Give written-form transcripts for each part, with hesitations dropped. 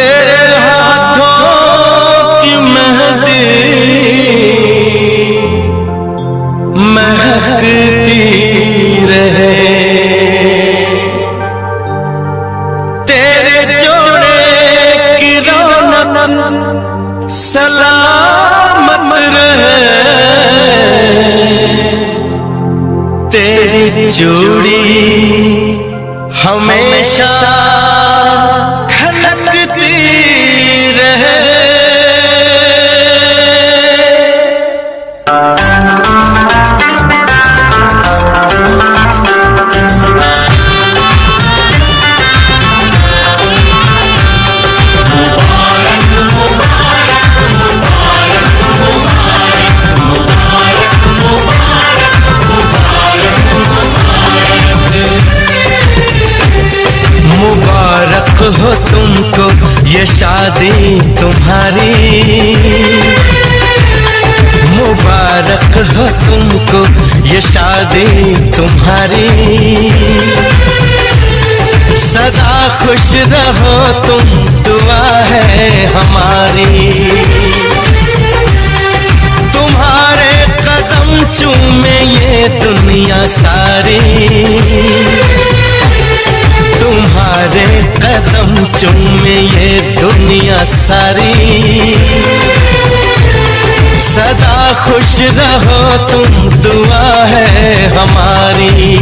तेरे हाथों की मेहंदी महकती रहे, तेरे जोड़े की रौनक सलामत रहे, तेरी जोड़ी हमेशा खनकती रहे। मुबारक हो तुमको ये शादी तुम्हारी, मुबारक हो तुमको ये शादी तुम्हारी। सदा खुश रहो तुम, दुआ है हमारी। तुम्हारे कदम चूमे ये दुनिया सारी, तुम्हारे कदम चूमे ये दुनिया सारी। सदा खुश रहो तुम, दुआ है हमारी।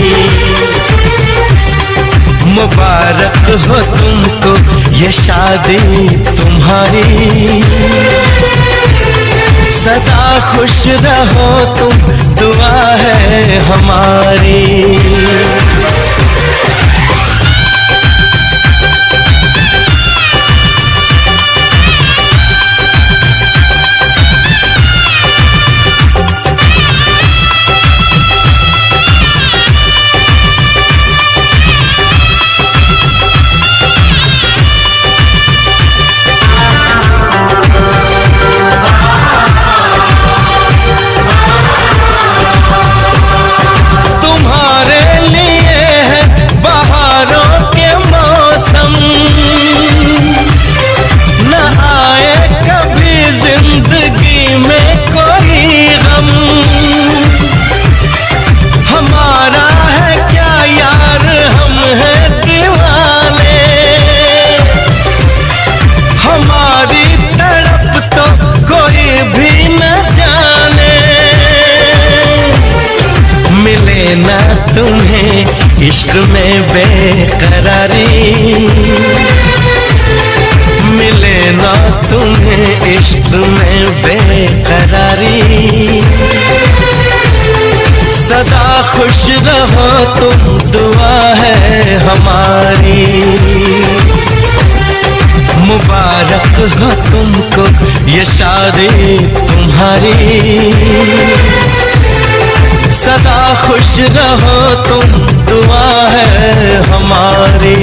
मुबारक हो तुमको ये शादी तुम्हारी। सदा खुश रहो तुम, दुआ है हमारी। ना तुम्हें इश्क में बेकरारी, मिले ना तुम्हें इश्क में बेकरारी। सदा खुश रहो तुम, दुआ है हमारी। मुबारक हो तुमको ये शादी तुम्हारी। सदा खुश रहो तुम, दुआ है हमारी।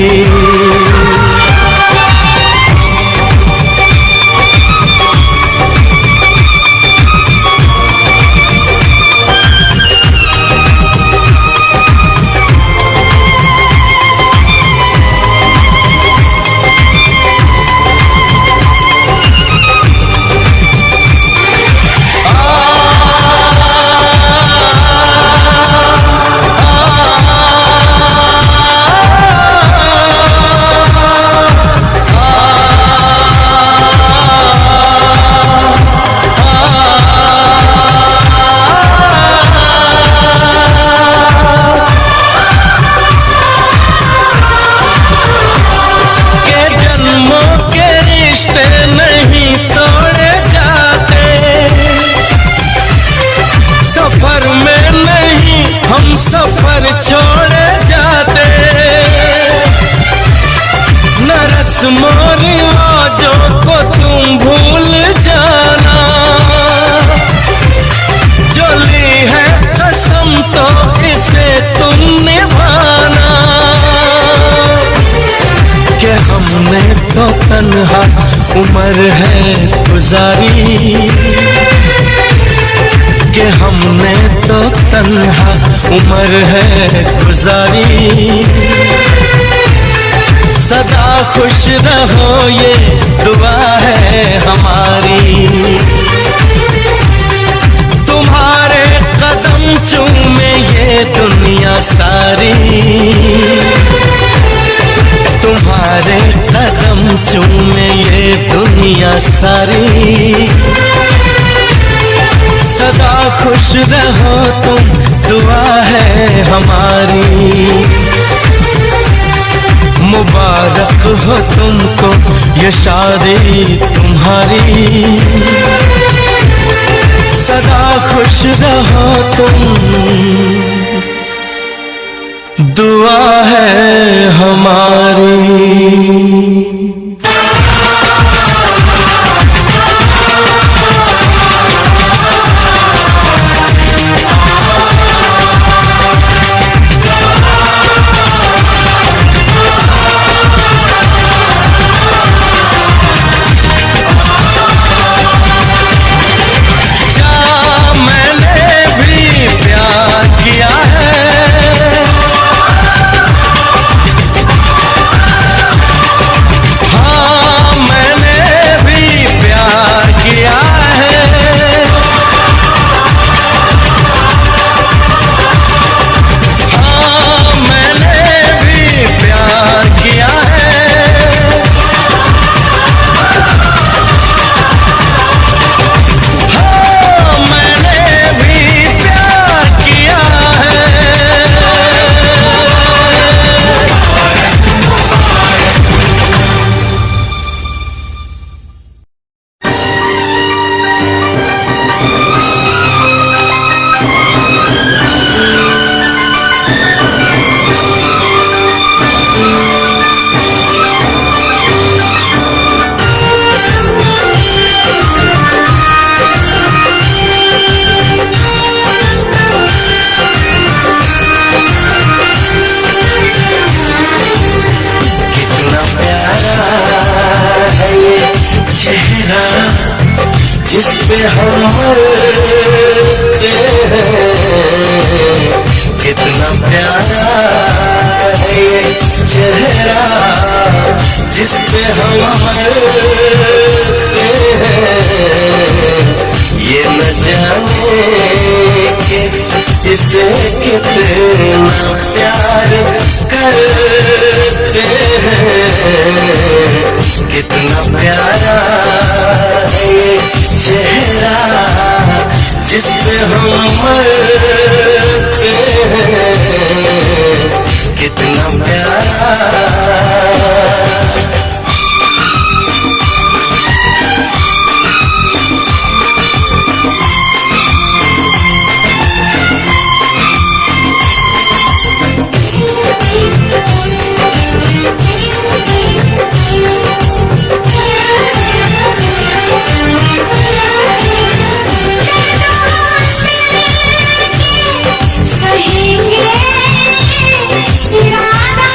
सफर छोड़ जाते न रस्मों रिवाजों को तुम भूल जाना। जो ली है कसम तो इसे तुम निभाना। कि हमने तो तन्हा उम्र है गुजारी, कि हमने तो तन्हा उम्र है गुजारी। सदा खुश रहो ये दुआ है हमारी। तुम्हारे कदम चूमे ये दुनिया सारी, तुम्हारे कदम चूमे ये दुनिया सारी। सदा खुश रहो तुम दुआ है हमारी। मुबारक हो तुमको ये शादी तुम्हारी। सदा खुश रहो तुम दुआ है हमारी। जिस पे हम मरते हैं, कितना प्यारा है ये चेहरा जिस पे हम मरते हैं। ये न जाने कि इसे कितना प्यार करते हैं। कितना प्यारा है ये चेहरा जिस पे हम मरते हैं। कितना प्यारा सहेंगे इरादा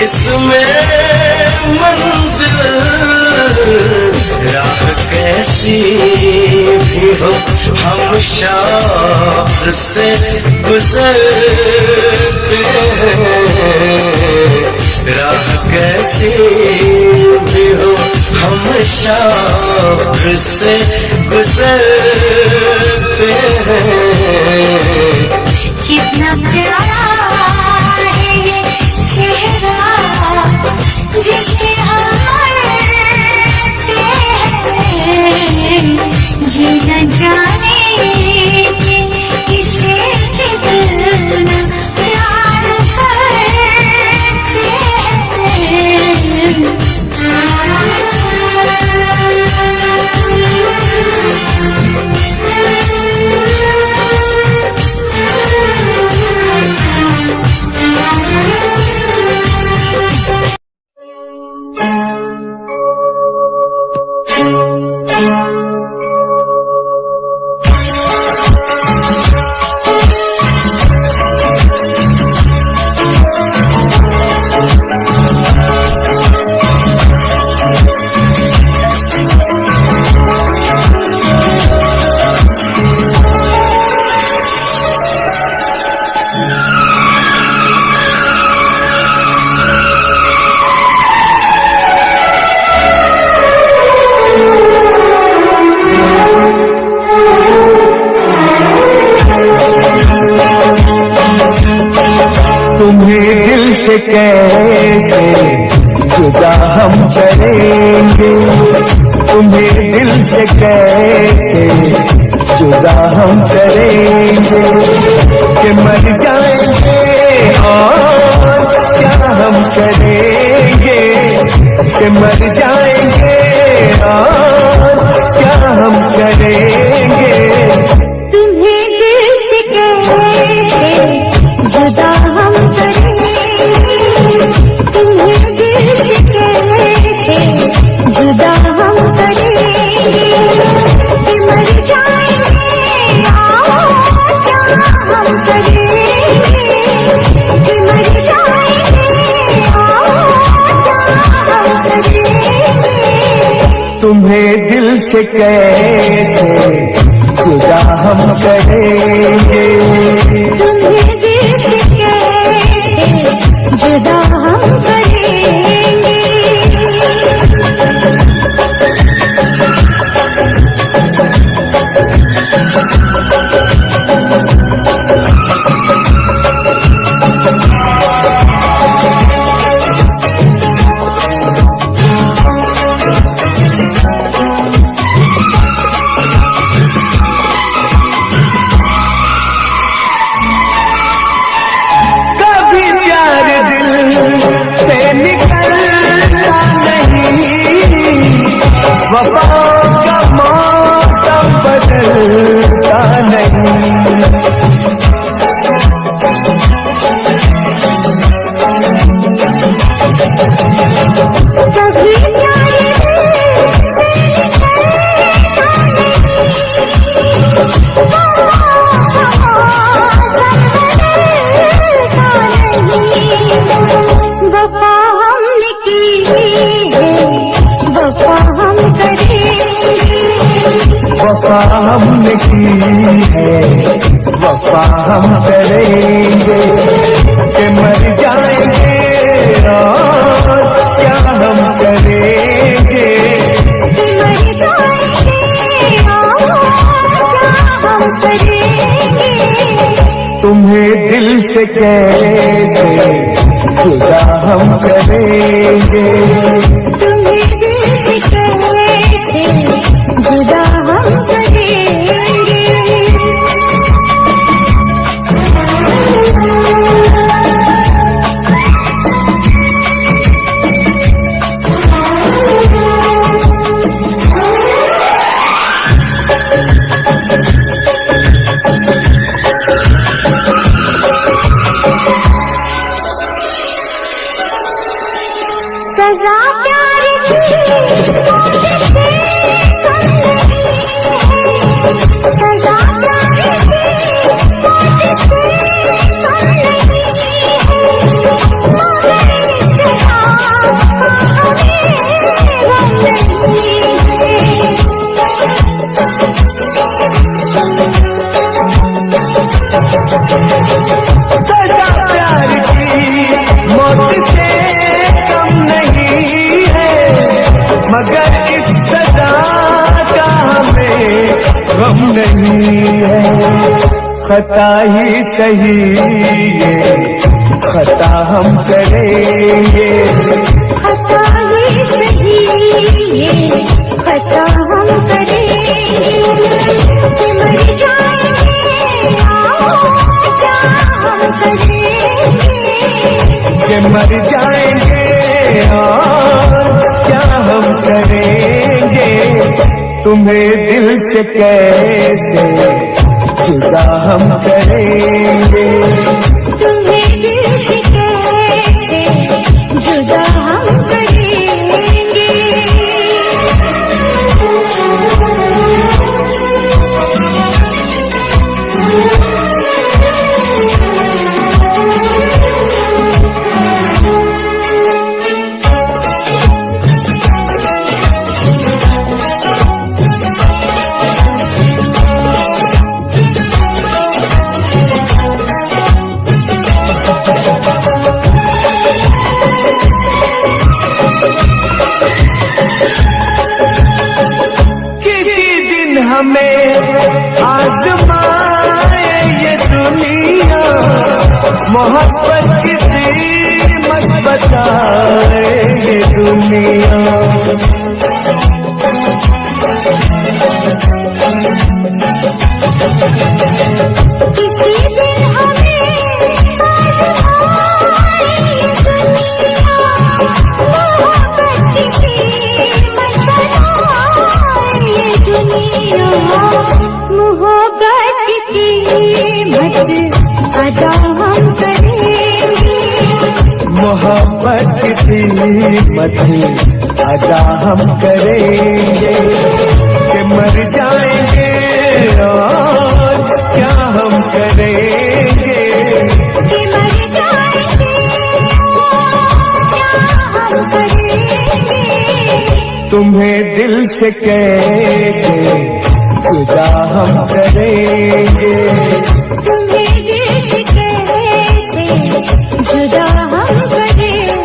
इसमें मंजिल राह कैसी भी हो हम शौक से गुजरते हैं। राह कैसी भी हो हम शौक से गुजरते हैं। कितना प्यारा है ये चेहरा जिसके हम मरते हैं। ये न जाने कि इसे कितना प्यार करते हैं। तुम्हें दिल से कैसे जुदा हम करेंगे, तुम्हें दिल से कैसे जुदा हम करेंगे कि मर जाएंगे और क्या हम करेंगे, कि मर जाएंगे और क्या हम करेंगे। तुम्हें दिल से कैसे जुदा हम करेंगे, तुम्हें दिल से कैसे जुदा हम करेंगे कि मर जाएंगे और क्या हम करेंगे, कि मर जाएंगे और क्या हम करेंगे। तुम्हें दिल से कैसे जुदा हम करेंगे, तुम्हें दिल से कैसे जुदा हम करेंगे। वफा का मौसम बदलता नहीं, कभी प्यार से निकलता नहीं, वफा हमने की है, वफा हम करेंगे, वफा हमने की है, वफा हम करेंगे कि मर जाएंगे और क्या हम करेंगे, कि मर जाएंगे और क्या हम करेंगे। तुम्हें दिल से कैसे जुदा हम करेंगे, तुम्हें दिल से कैसे जुदा हम करेंगे। सजा प्यार की मुझसे कम नहीं है, सजा प्यार की मुझसे कम नहीं है, मगर इससे मगर इस सजा का हमें गम नहीं है। खता ही सही ये खता हम करेंगे, खता ही सही ये खता हम करेंगे। कि मर जाएंगे और क्या हम करेंगे, कि मर जाएंगे और क्या हम करेंगे। तुम्हें दिल से कैसे जुदा हम करेंगे, तुम्हें दिल से कैसे जुदा हम करेंगे। हमें आज़माए ये दुनिया, मोहब्बत की कीमत बताए ये दुनिया। किसी दिन हमें आज़माए ये दुनिया, मोहब्बत की कीमत बताए ये दुनिया। मोहब्बत की कीमत अदा हम करेंगे, मोहब्बत की कीमत अदा हम करेंगे। कि मर जाएंगे और क्या हम करेंगे, कि मर जाएंगे और क्या हम करेंगे। तुम्हें दिल से कैसे जुदा हम करेंगे, तुम्हें दिल से कैसे जुदा हम करेंगे।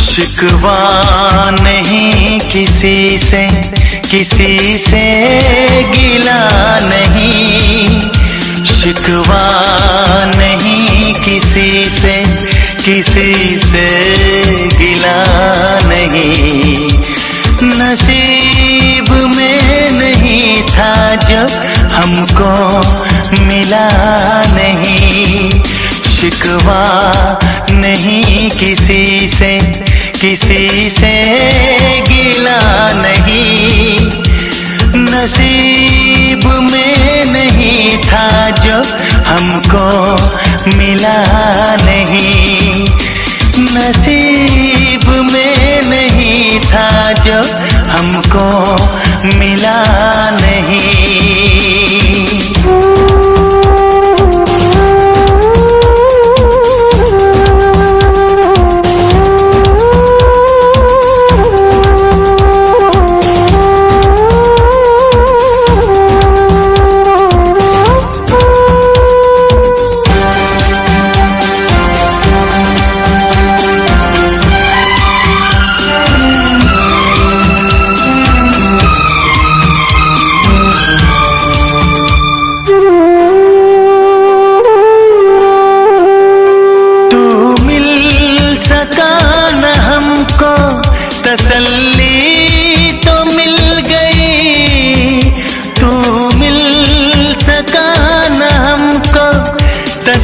शिकवा नहीं किसी से, किसी से गिला नहीं। शिकवा नहीं किसी से, किसी से गिला नहीं। नसीब में नहीं था जो हमको मिला नहीं। शिकवा नहीं किसी से, किसी से गिला नहीं। नसीब में नहीं था जो हमको मिला नहीं। नसीब में नहीं था जो हमको मिला नहीं।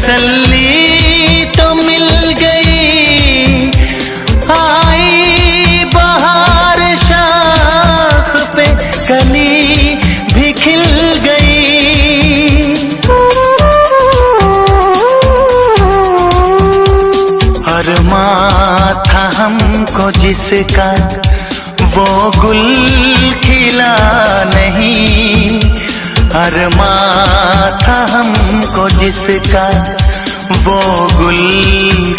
तसल्ली तो मिल गई, आई बहार शाख पे कली भी खिल गई। अरमां था हमको जिसका वो गुल खिला नहीं, अरमां था हमको जिसका वो गुल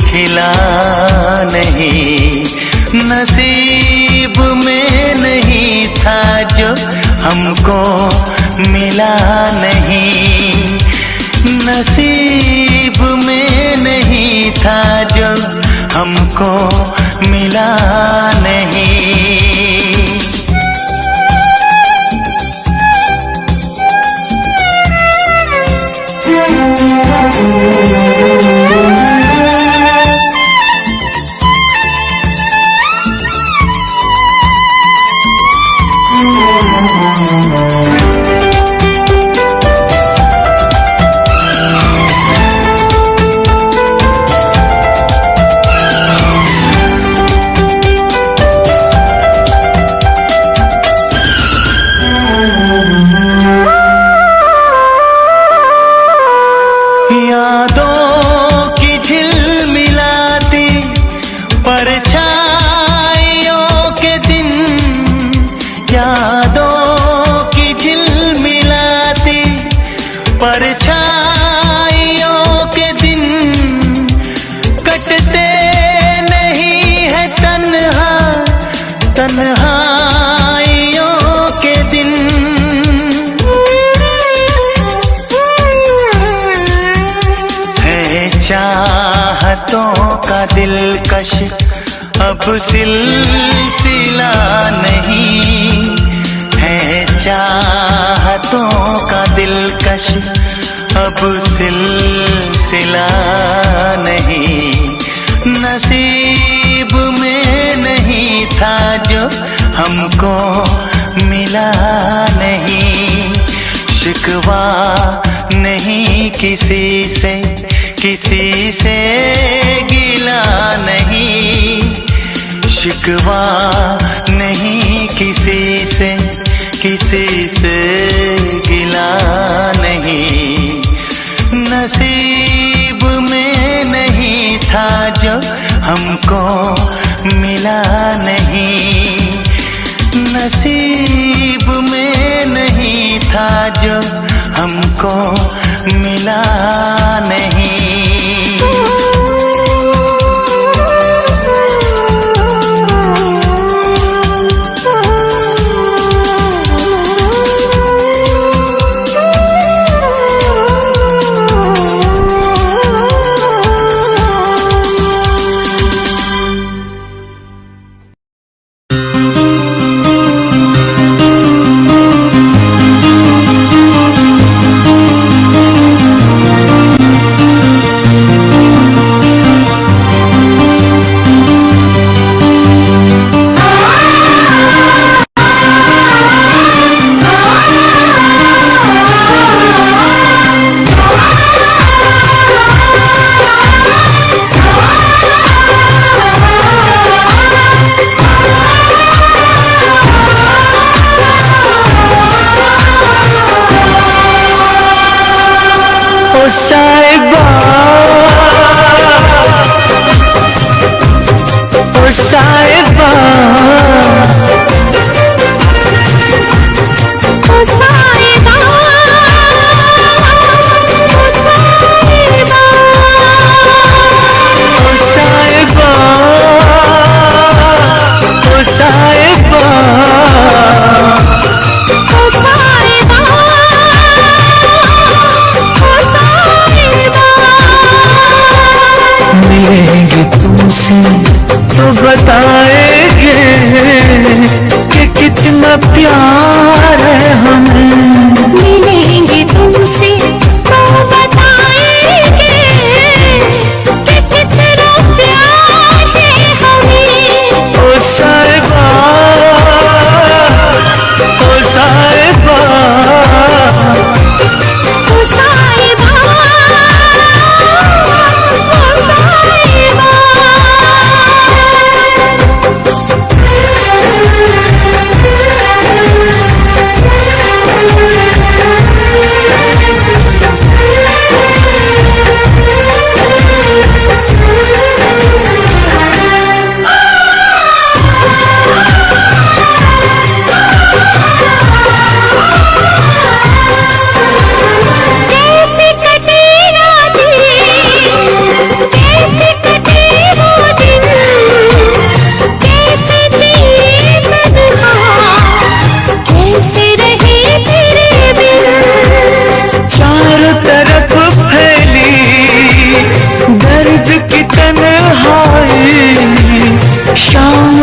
खिला नहीं। नसीब में नहीं था जो हमको मिला नहीं, नसीब में नहीं था जो हमको मिला नहीं। चाहतों का दिलकश अब सिलसिला नहीं है, चाहतों का दिलकश अब सिलसिला नहीं। नसीब में नहीं था जो हमको मिला नहीं, शिकवा नहीं किसी से, किसी से गिला नहीं, शिकवा नहीं किसी से, किसी से गिला नहीं। नसीब में नहीं था जो हमको मिला नहीं, नसीब में नहीं था जो हमको मिला नहीं। साहिबा ओ साहिबा ओ साहिबा ओ साहिबा ओ साहिबा ओ साहिबा मिलेंगे तुमसे तो बताएंगे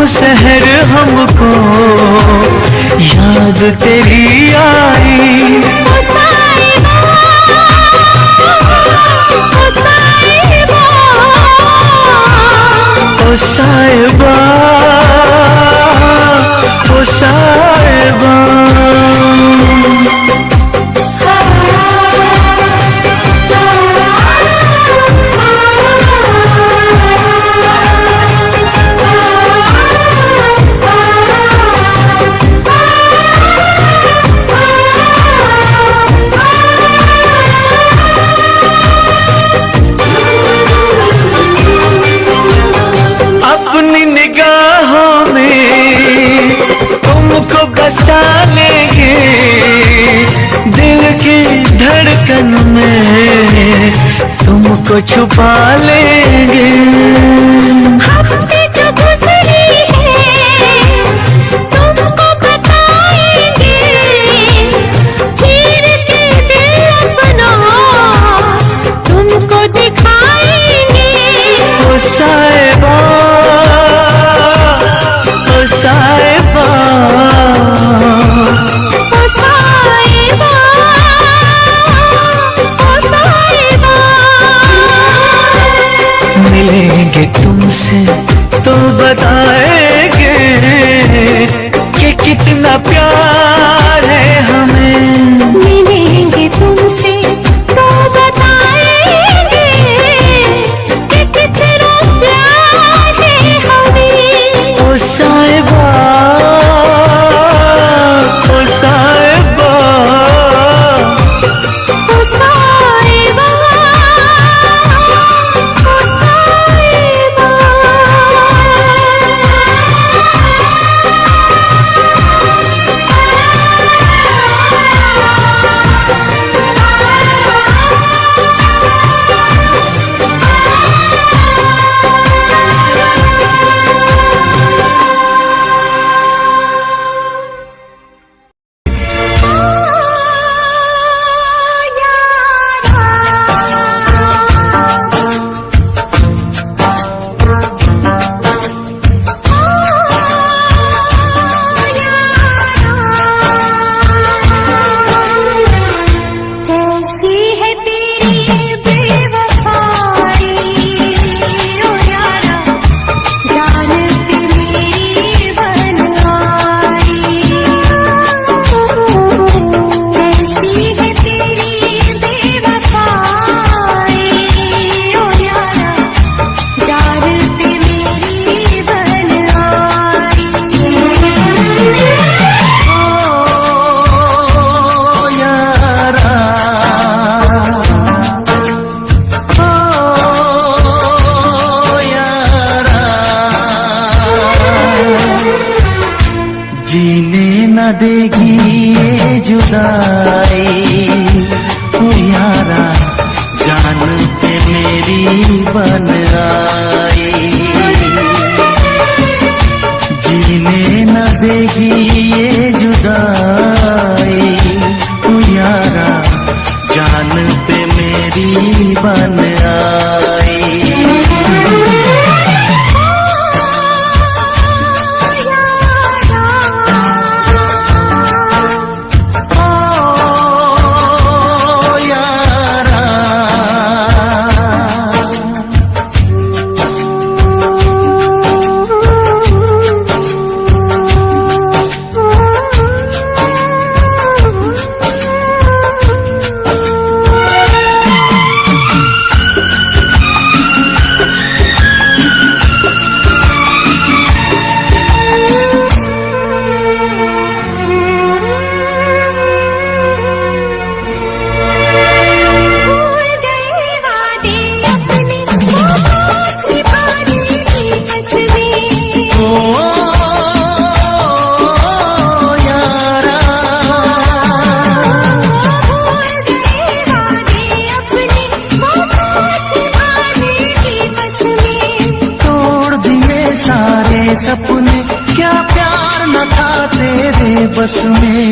शहर हमको याद तेरी आई। ओ साहिबा, ओ साहिबा, ओ साहिबा, ओ साहिबा। अपनी निगाहों में तुमको बसा लेंगे, दिल की धड़कन में तुमको छुपा लेंगे। हफ्ते जो गुजरी है तुमको बताएंगे, चीर के दिल अपना तुमको दिखाएंगे। ओ साहिबा, ओ साहिबा, ओ साहिबा, ओ साहिबा। मिलेंगे तुमसे तो बताएंगे कि कितना प्यार है हमें। मिलेंगे तुमसे तो बताएंगे कि कितना प्यार है हमें। ओ साहिबा, ओ साहिबा, ओ साहिबा, ओ साहिबा। कैसी है तेरी बेवफाई ओ यारा, जान पे मेरी बन आई। कैसी है तेरी बेवफाई ओ यारा, जान पे मेरी बन आई। ओ यारा, ओ यारा, जीने न देगी ये जुदाई। ओ यारा, जान पे मेरी बन आई। जीने न देगी ये जुदाई। ओ यारा, जान पे मेरी बन आई। ओ यारा, भूल गए वादे अपने, साथ निभाने की कसमें। ओ यारा, भूल गए वादे अपने, साथ निभाने की कसमें। तोड़ दिए सारे सपने, क्या प्यार न था तेरे बस में।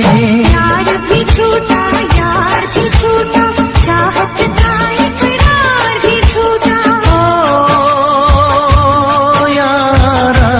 यार भी छूटा, यार भी छूटा, चाहत का इकरार भी छूटा। ओ यारा,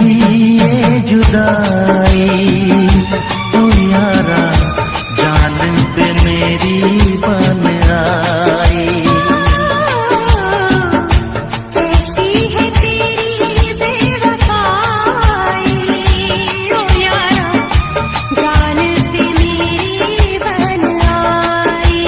ये जुदाई, तू यारा जान पे मेरी बन आई। कैसी है तेरी बेवफाई, ओ यारा जान पे मेरी बन आई।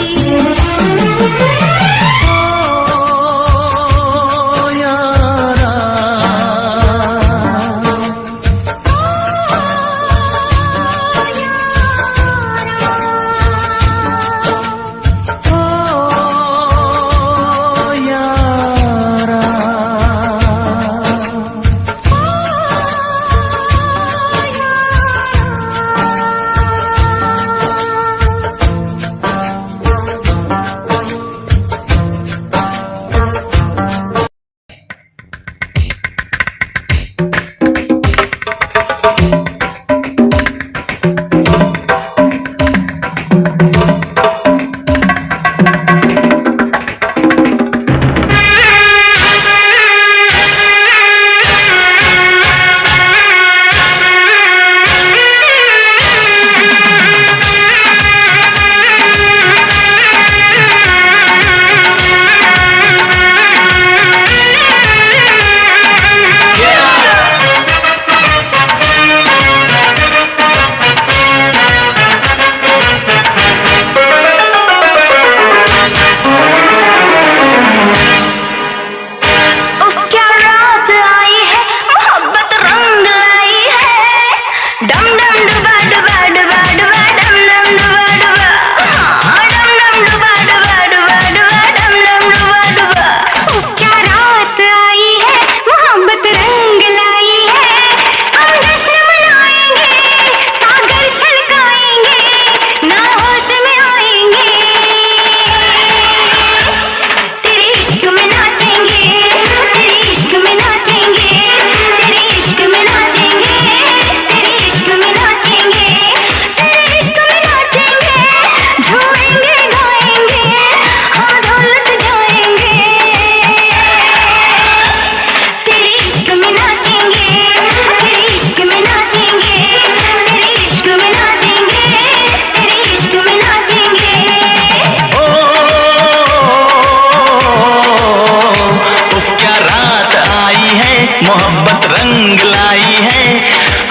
मोहब्बत रंग लाई है,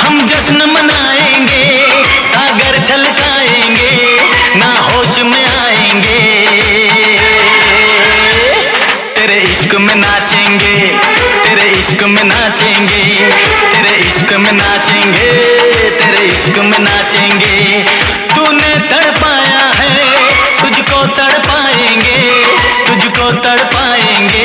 हम जश्न मनाएंगे, सागर छलकाएंगे, ना होश में आएंगे, तेरे इश्क में नाचेंगे, तेरे इश्क में नाचेंगे, तेरे इश्क में नाचेंगे, तेरे इश्क में नाचेंगे। तूने तड़पाया है, तुझको तड़पाएंगे, तुझको तड़पाएंगे।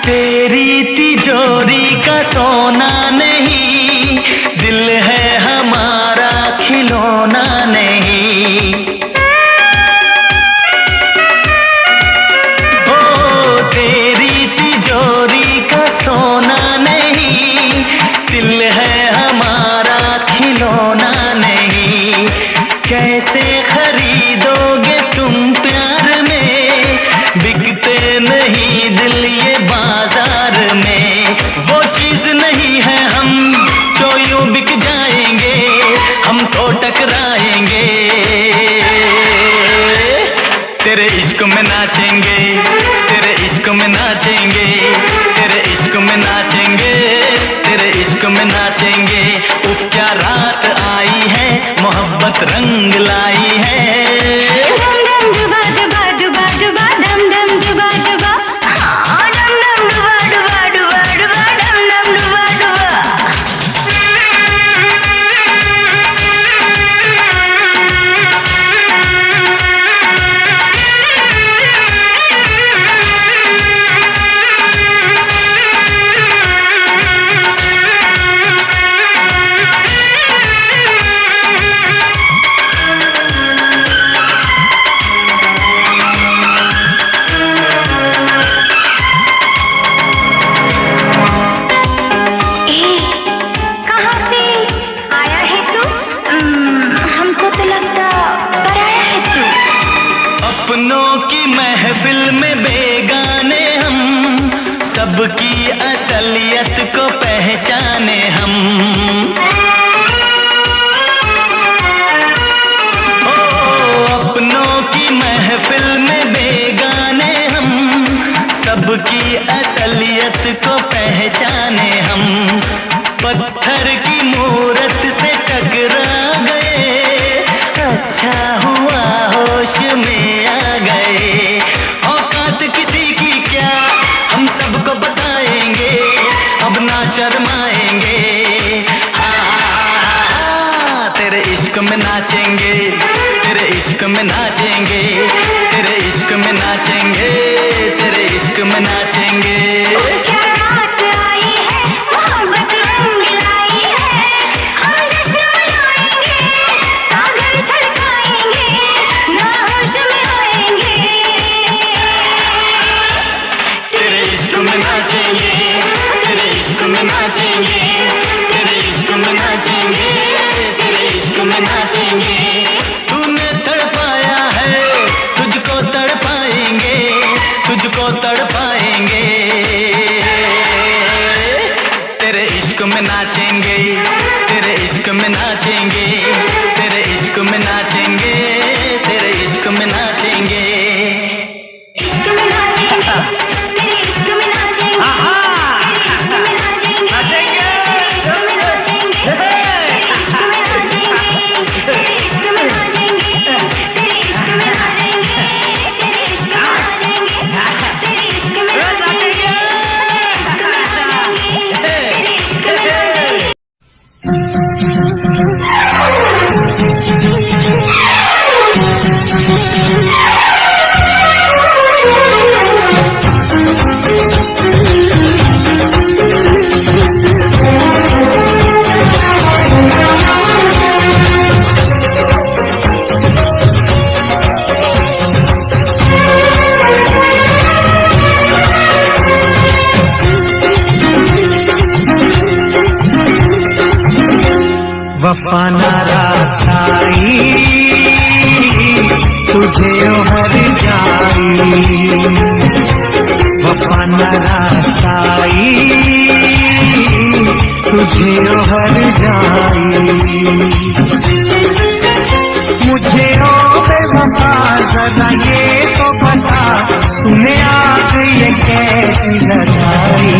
तेरी तिजोरी का सोना नहीं, दिल है हमारा खिलौना नहीं। ओ तेरी तिजोरी का सोना नहीं, दिल है हमारा खिलौना नहीं। कैसे खरीदोगे तुम प्यार में, बिकते नहीं दिल ये बाजार में। वो चीज नहीं है हम जो यूं बिक जाएंगे, हम तो टकराएंगे। तेरे इश्क में नाचेंगे, तेरे इश्क में नाचेंगे, तेरे इश्क में नाचेंगे, तेरे इश्क में नाचेंगे। उफ क्या रात आई है, मोहब्बत रंग लाई है। की महफिल में बेगाने हम, सबकी असलियत को पहचाने हम। अपनों की महफिल में बेगाने हम, सबकी असलियत को पहचाने हम। पत्थर की मूरत से टकरा गए, अच्छा हुआ होश में आ गए। औकात किसी की क्या हम सबको बताएंगे, अब ना शर्माएंगे। तेरे इश्क में नाचेंगे, तेरे इश्क में नाचेंगे, तेरे इश्क में नाचेंगे, तेरे इश्क में नाचेंगे। क्या रात आई है, मोहब्बत रंग लाई है, हम जश्न मनाएंगे, सागर छलकाएंगे, नाहोश में आएंगे। तेरे इश्क में नाचेंगे, तेरे इश्क में नाचेंगे, तेरे इश्क में नाचेंगे, तेरे इश्क में नाचेंगे। तूने तड़पाया है, तुझको तड़पाएंगे, तुझको तड़पाएंगे। तेरे इश्क में नाचेंगे, तेरे इश्क में नाचेंगे, तेरे इश्क में नाचेंगे, तेरे इश्क में नाचेंगे। इश्क में नाचेंगे, तेरे इश्क में नाचेंगे, तेरे इश्क में नाचेंगे, तेरे इश्क में नाचेंगे, तेरे इश्क में नाचेंगे, तेरे इश्क में नाचेंगे, तेरे इश्क में नाचेंगे, तेरे इश्क में नाचेंगे, तेरे इश्क में नाचेंगे, तेरे इश्क में नाचेंगे। वफा ना रासाई तुझे हर जाई, वफा ना रासाई तुझे हर जाई। मुझे ओ बेवफा जरा ये तो बता, तूने आग ये कैसी लगाई।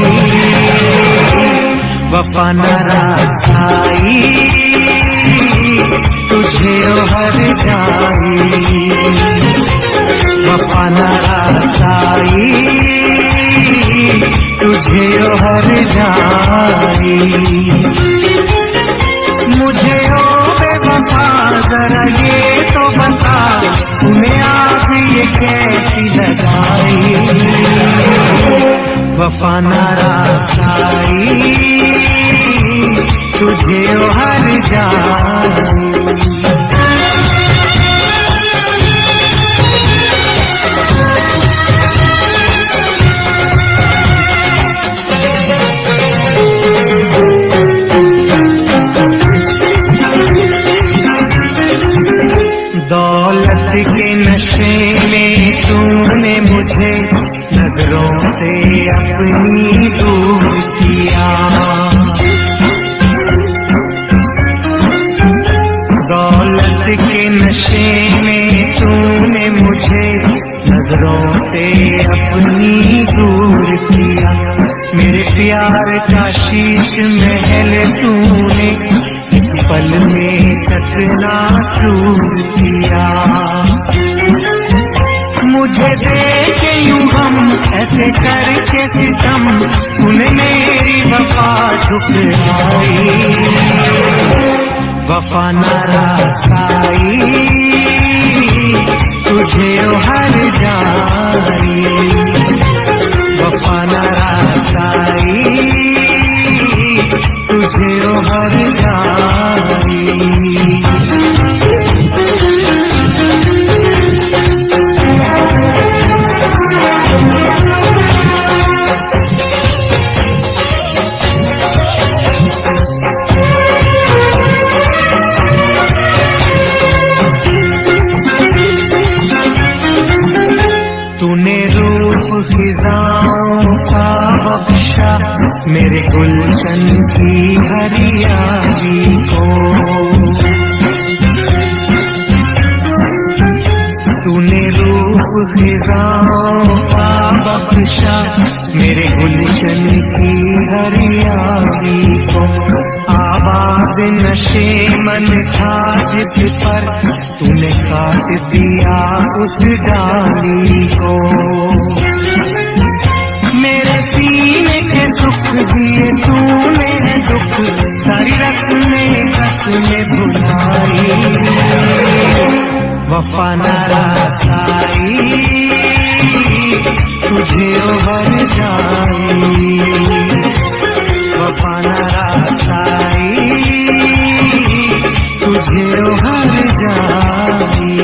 वफा न रासाई तुझे हर जाई, वफा न रासाई तुझे हर जाई। मुझे ओ बेवफा जरा ये तो बता, तूने आग ये कैसी लगाई। वफा न रासाई तुझे हर जाई। दौलत के नशे में तूने मुझे नजरों से अपनी दूर किया। दौलत के नशे में तूने मुझे नजरों से अपनी दूर किया। मेरे प्यार का शीश महल तूने एक पल में चकना चूर किया। मुझे देखे यूं हम ऐसे करके सितम, तूने मेरी वफा ठुकराई। वफा न रासाई तुझे हर जाई, वफा न रासाई तुझे हर जाई। मेरे गुलशन की हरियाली को। तूने रूप खिजाओं का बख्शा मेरे गुलशन की हरियाली को। आवाज नशे मन था जिस पर तूने काट दिया उस डाली को। मेरे सीने के सुख दिए तूने दुख सारी रस्में कसमें भुलाई। वफा न रसाई तुझे उभर जाई। वफा न रसाई तुझे उभर जाई।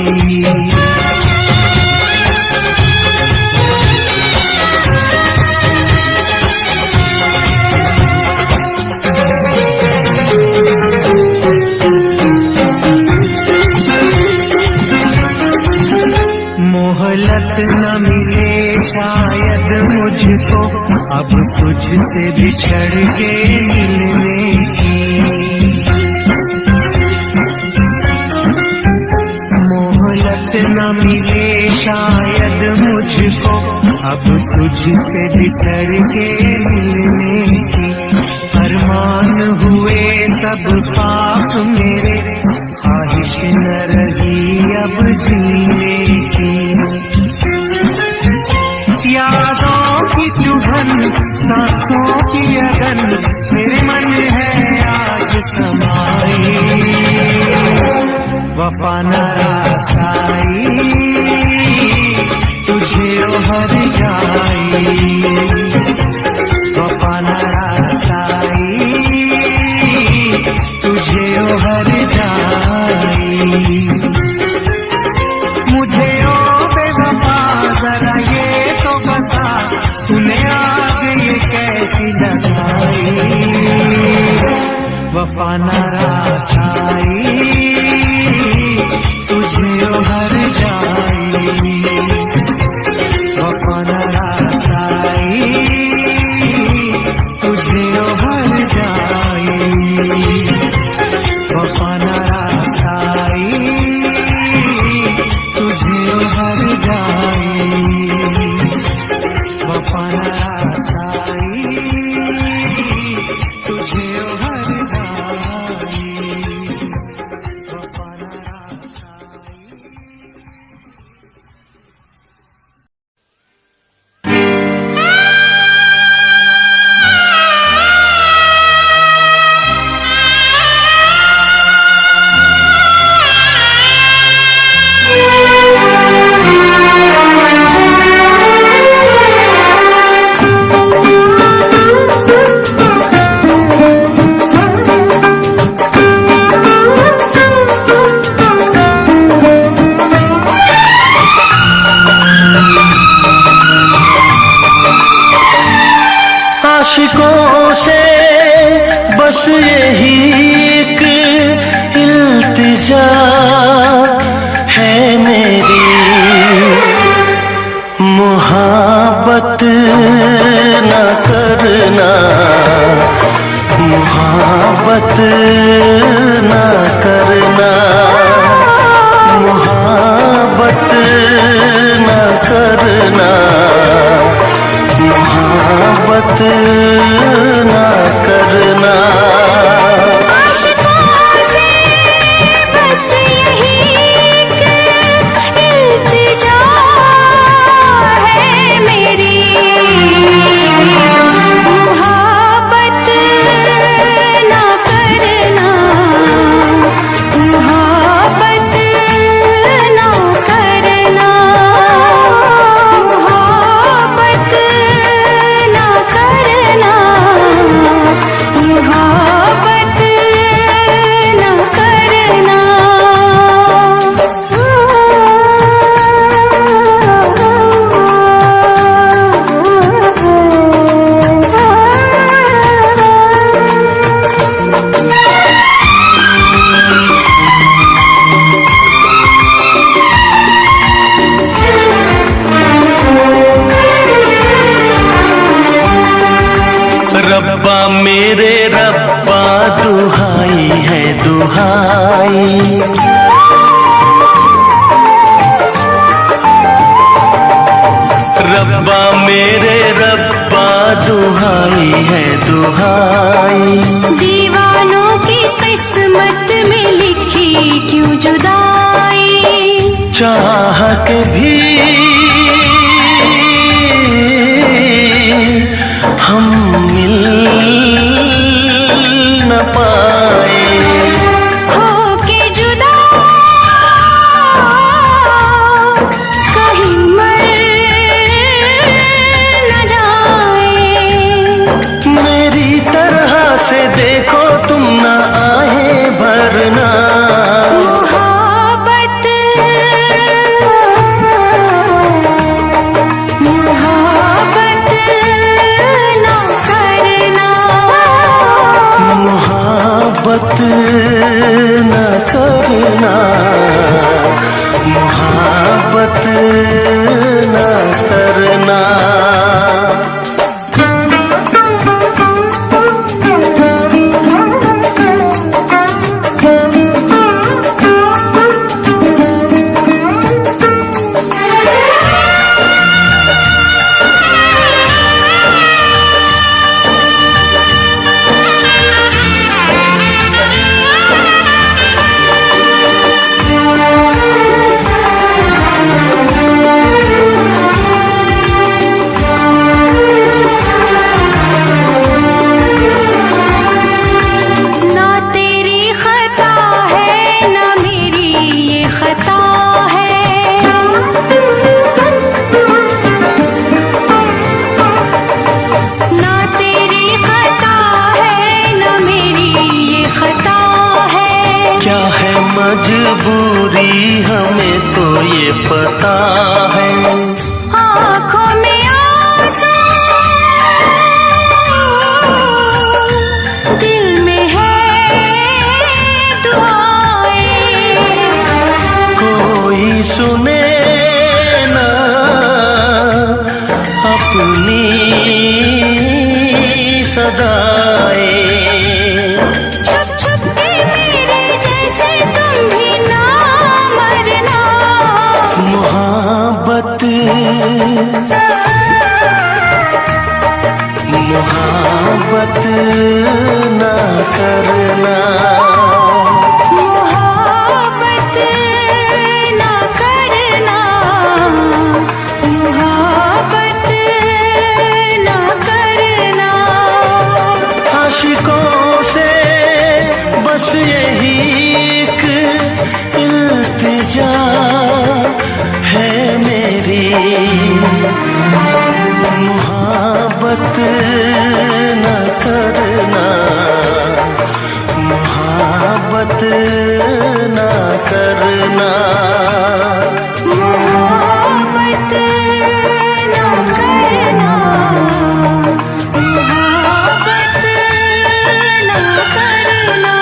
मोहलत न मिले शायद मुझको अब तुझसे बिछड़ के मिलने की। मोहलत न मिले शायद मुझको अब तुझसे बिछड़ के मिलने की। अरमान हुए सब पाप मेरे ख्वाहिश न रही अब जीने की। यादों की चुभन सांसों की अगन मेरे मन है आज समाई। वफा न रसाई तुझे उभर जाई। वफा न रसाई तुझे उभर जाई। मुझे ओ बेवफा जरा ये तो बता तूने आग ये कैसी लगाई। वफा न रसाई तुझे उभर जाई। वफा न रसाई तुझे उभर जाई। वफा न रसाई तुझे उभर जाई। वफा न रसाई तुझे उभर जाई। दुहाई। रब्बा मेरे रब्बा दुहाई है दुहाई। दीवानों की किस्मत में लिखी क्यों जुदाई। चाह के भी हम मिल न पाए। होके जुदा कहीं मर न जाए। मेरी तरह से देखो तुम ना आहे भरना। मोहब्बत न करना, मोहब्बत न करना। मजबूरी हमें तो ये पता है। आँखों में आंसू दिल में है दुआएं। कोई सुने ना अपनी सदाएं। मोहब्बत मोहब्बत ना करना। मोहब्बत ना करना, मोहब्बत ना करना। आशिकों से बस यही एक इल्तिजा है मेरी। मोहब्बत न करना, मोहब्बत न करना। मोहब्बत ना करना, मोहब्बत ना करना।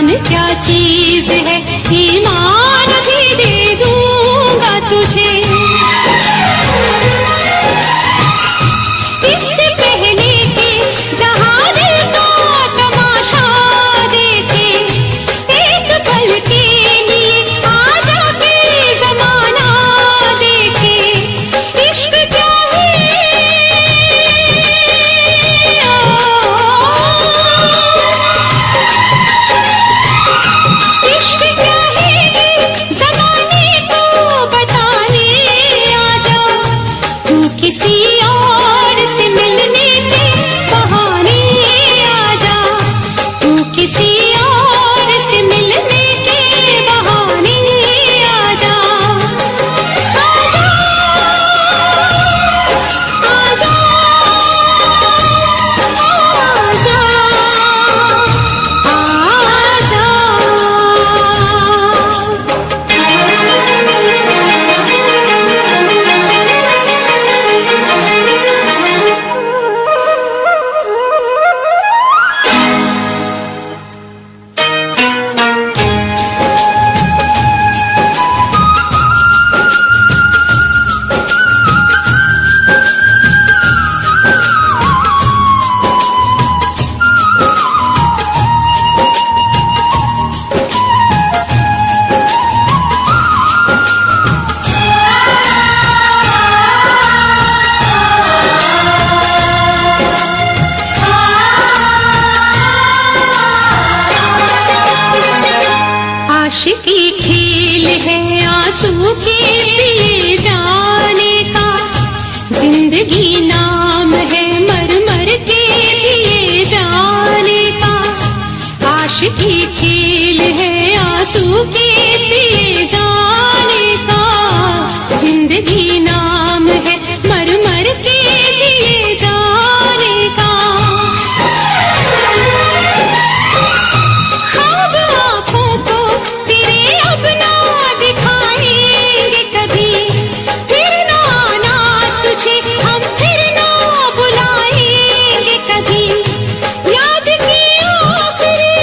जान क्या चीज है, ईमान भी दे दूंगा तुझे। इससे पहले कि जहां दिल का तमाशा देखे, एक पल के लिए आजा के जमाना देखे। इश्क क्या है, इश्क क्या है जमाने को बताने आजा। तू किसी और से मिलने के बहाने आजा, तू किसी और से मिलने के बहाने आजा। आजा आजा आशिकी खेल है आंसू के पिए जाने का, जिंदगी नाम है मर मर के जिए जाने का। आशिकी खेल है आंसू के पिए जाने का, जिंदगी नाम है मर मर के जिए जाने का। ख्वाब आँखों को तेरे अब ना दिखाएंगे कभी, फिर ना आना तुझे हम फिर ना बुलाएंगे कभी। याद की आखिरी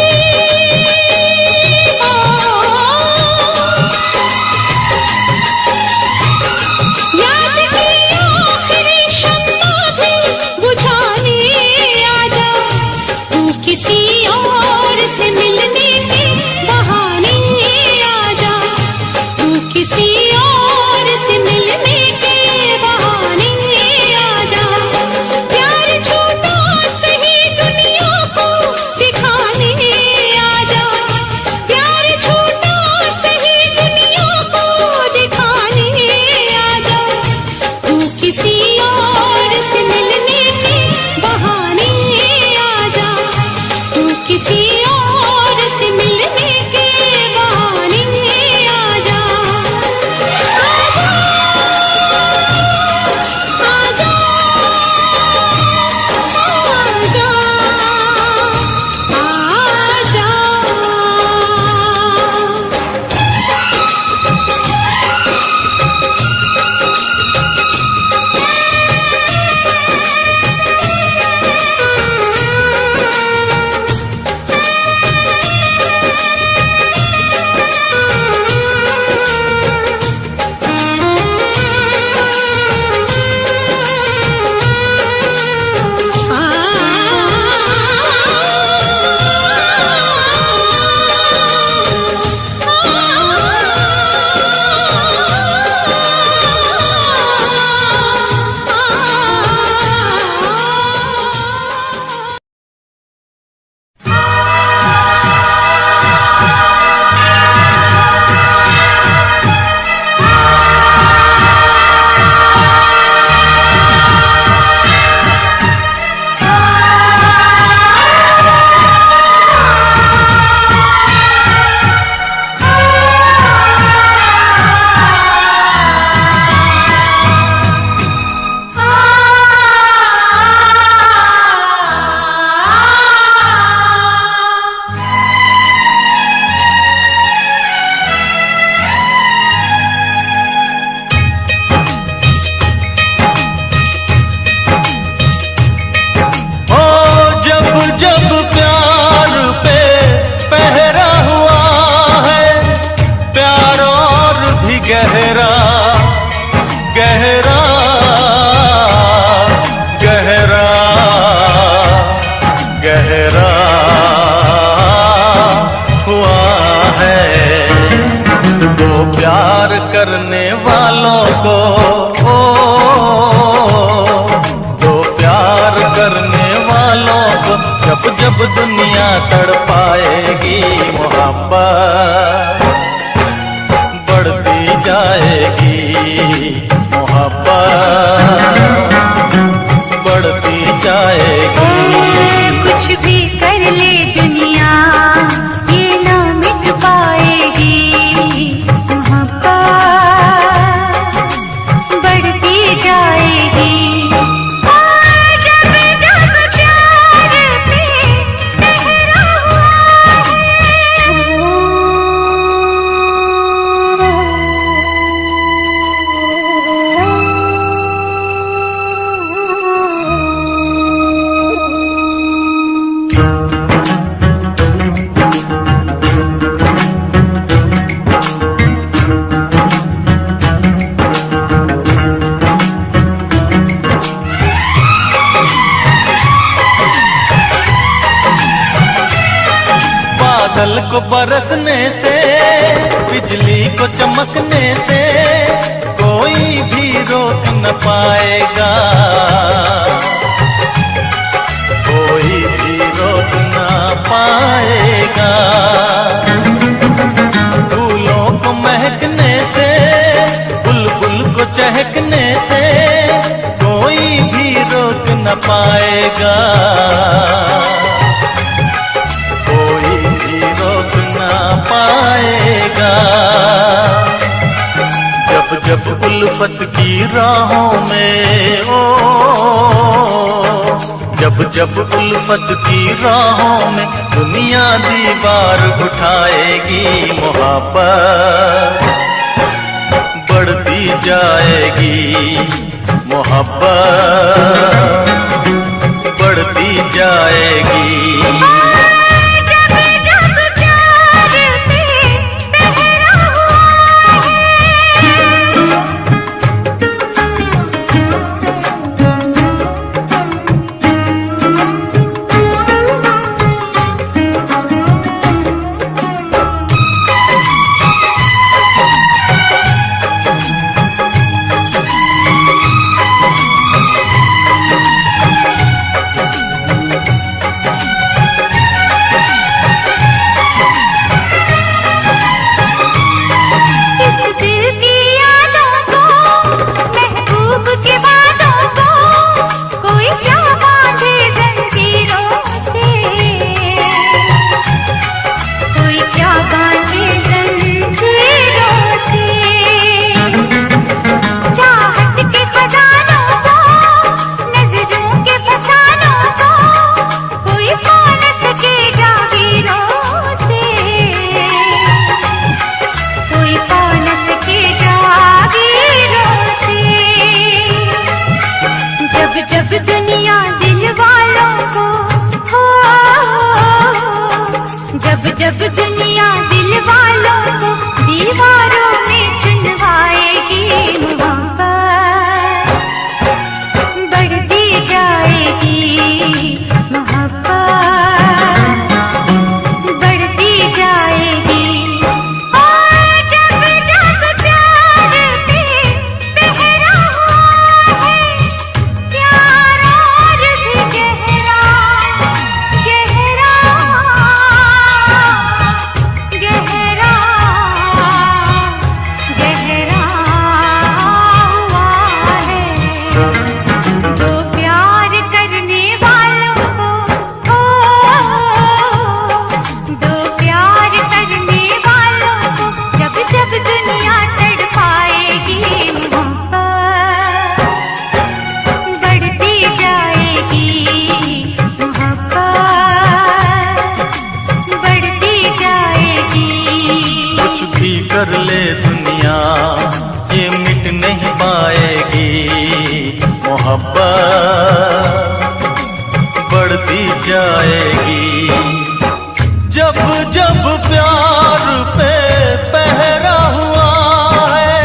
करने वालों को दो प्यार करने वालों को जब जब दुनिया तड़पाएगी मोहब्बत बढ़ती जाएगी मोहब्बत बढ़ती जाएगी। कुछ भी कर ले दुनिया ये ना मिट पाएगी मोहब्बत बढ़ती जाएगी। जब जब प्यार पे ठहरा हुआ बादल को बरसने से बिजली को चमकने से कोई भी रोक न पाएगा कोई भी रोक न पाएगा। फूलों को महकने से बुलबुल को चहकने से कोई भी रोक न पाएगा कोई भी रोक ना पाएगा। जब जब उल्फत की राहों में जब जब उल्फत की राहों में दुनिया दीवार उठाएगी मोहब्बत बढ़ती जाएगी मोहब्बत बढ़ती जाएगी। जब दुनिया दिल वालों को जब जब दुनिया दिल वालों को दीवारों में चुनवाएगी मोहब्बत बढ़ती जाएगी मोहब्बत बढ़ती जाएगी। और जब जब प्यार पे पहरा हुआ है प्यार और भी गहरा गहरा गहरा गहरा हुआ है। तो प्यार करने वालों को दो प्यार करने वालों को जब जब दुनिया तड़पाएगी मोहब्बत बढ़ती जाएगी मोहब्बत बढ़ती जाएगी। कुछ भी कर ले दुनिया ये मिट नहीं पाएगी मोहब्बत बढ़ती जाएगी। जब जब प्यार पे पहरा हुआ है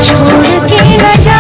छोड़ के न जा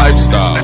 lifestyle.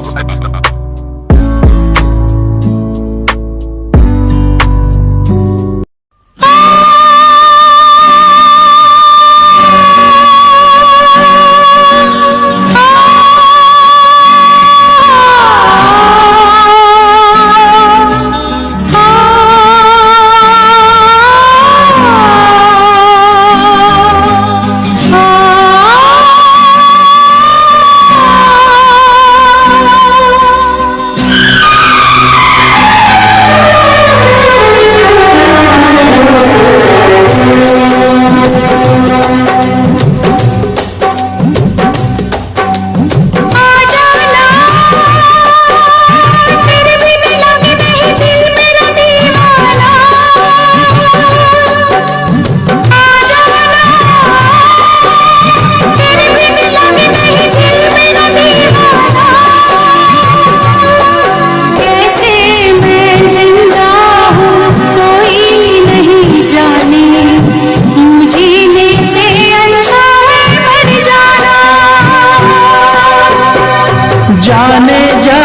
जाने जा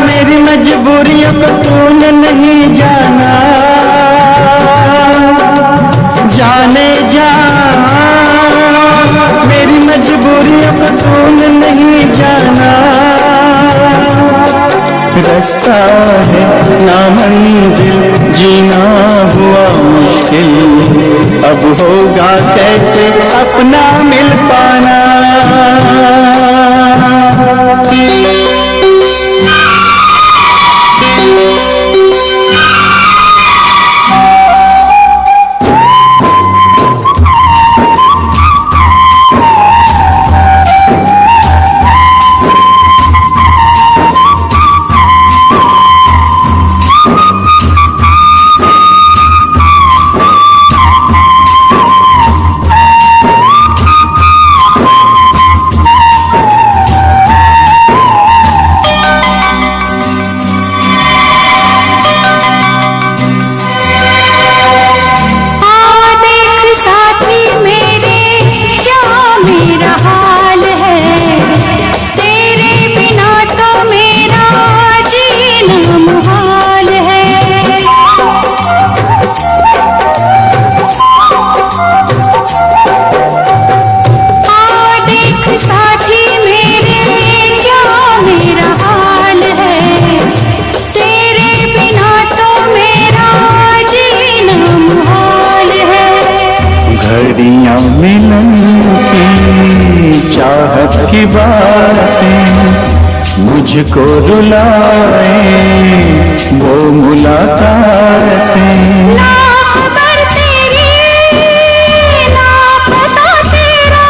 मेरी मजबूरियों को तूने नहीं जाना, जाने जा मेरी मजबूरियों को तूने नहीं जाना। रास्ता है ना मंजिल जीना हुआ मुश्किल, अब होगा कैसे अपना मिल पाना। घड़ियां मिलन की चाहत की बातें मुझको रुलाए, वो मुलाकातें। ना खबर तेरी ना पता तेरा,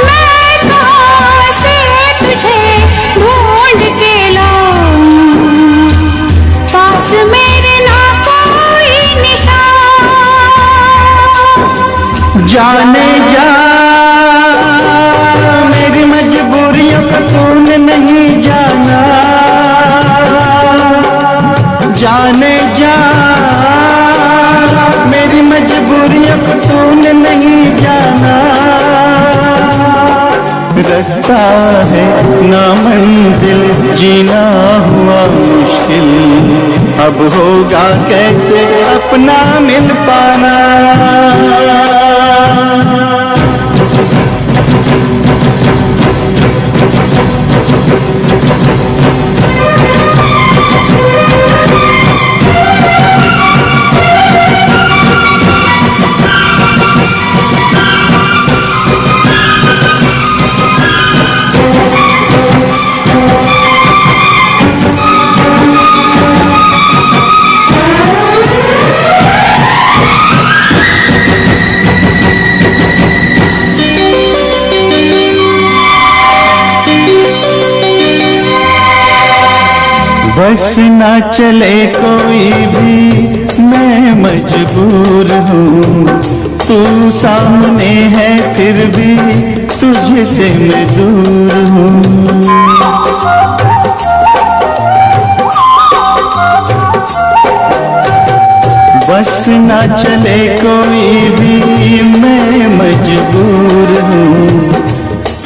मैं कहाँ से तुझे ढूंढ के लाऊं, पास मेरे ना कोई निशान। जाने जा मेरी मजबूरियों को तूने नहीं जाना, जाने जा मेरी मजबूरियों को तूने नहीं जाना। रास्ता है ना मंजिल जीना हुआ मुश्किल, अब होगा कैसे अपना मिल पाना। बस ना चले कोई भी मैं मजबूर हूँ, तू सामने है फिर भी तुझसे मैं दूर हूँ। बस ना चले कोई भी मैं मजबूर हूँ,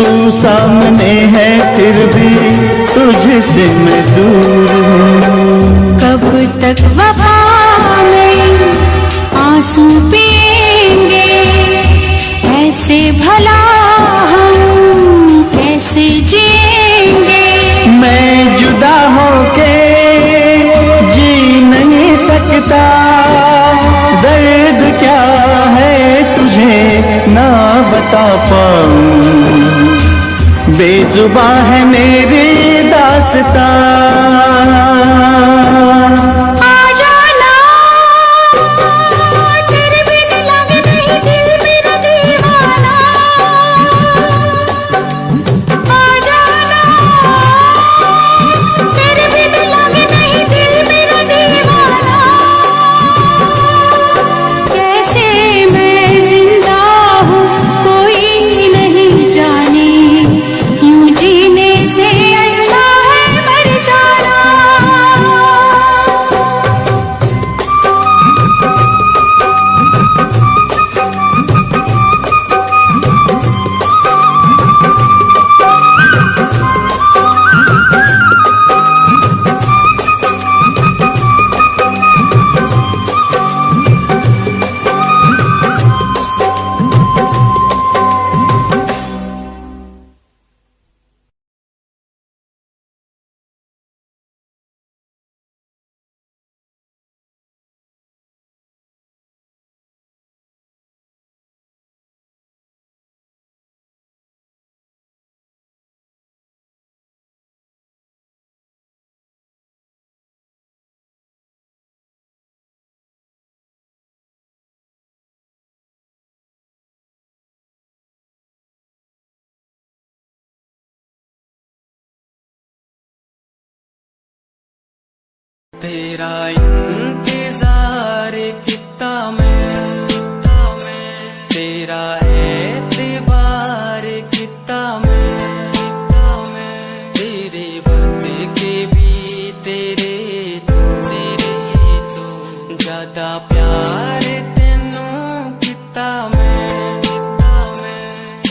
तू सामने है फिर भी तुझसे मैं दूर हूँ। कब तक वफा में आंसू पिएंगे, ऐसे भला हम कैसे जिएंगे। मैं जुदा होके जी नहीं सकता, दर्द क्या है तुझे ना बता पाऊं। बेजुबां है मेरी दास्तां। तेरा इंतजार कितना मैं, तेरा एतबार कितना मैं, तेरे बदके भी तेरे तो ज्यादा प्यार तेनू कितना मैं,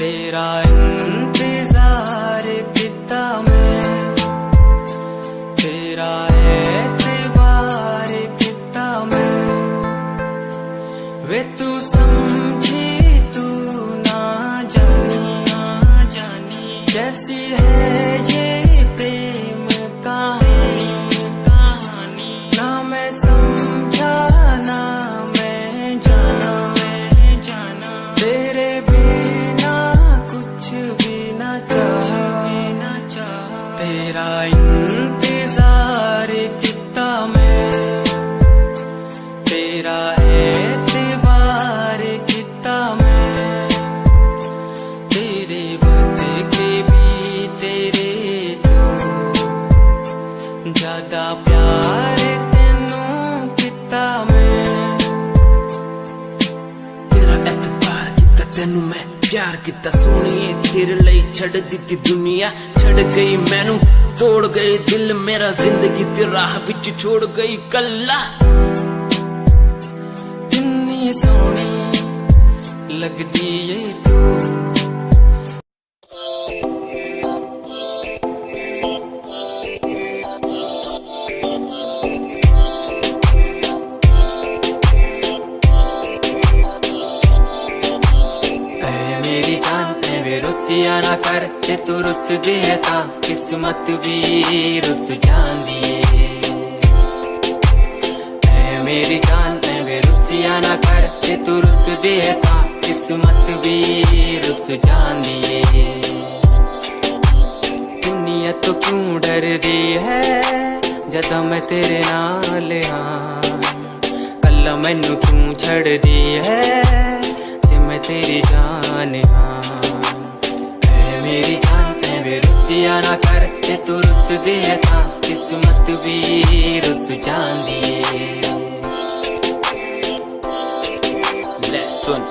तेरा इंतजार कितना मैं, तेरा वे तू समझी तू ना जानी कैसी है ये प्रेम कहानी, ना मैं समझा ना मैं जाना, तेरे बिना कुछ भी ना चाह, तेरा इंतजार कितना मैं, तेरा एतबार कितना मैं, तेरे बदके भी तेरे तो ज्यादा प्यार तेनू कितना मैं, तेरा एतबार किता तेनू मैं प्यार किता सोनिए, तेरे लिए छड़ दिती दुनिया, छड़ गई मैनू तोड़ गई दिल मेरा, जिंदगी तेरी राह विच छोड़ गई कल्ला। सोनी लगदी है तू, मेरी जान वे रुसिया ना कर, ते तू रुस दे तां किस्मत भी रुस जांदी है। मेरी जान रुसिया ना कर, ते तू रुस दे तां किस्मत भी रुस जांदी है। दुनिया तो क्यों डर दी है जदा मैं तेरे नाल हाँ, कल्ला मैनू तू छड़ दी है जे मैं तेरी जान हाँ। मेरी जान वे रुसिया ना कर, ते तू रुस दे तां किस्मत भी रुस जांदी है। सुन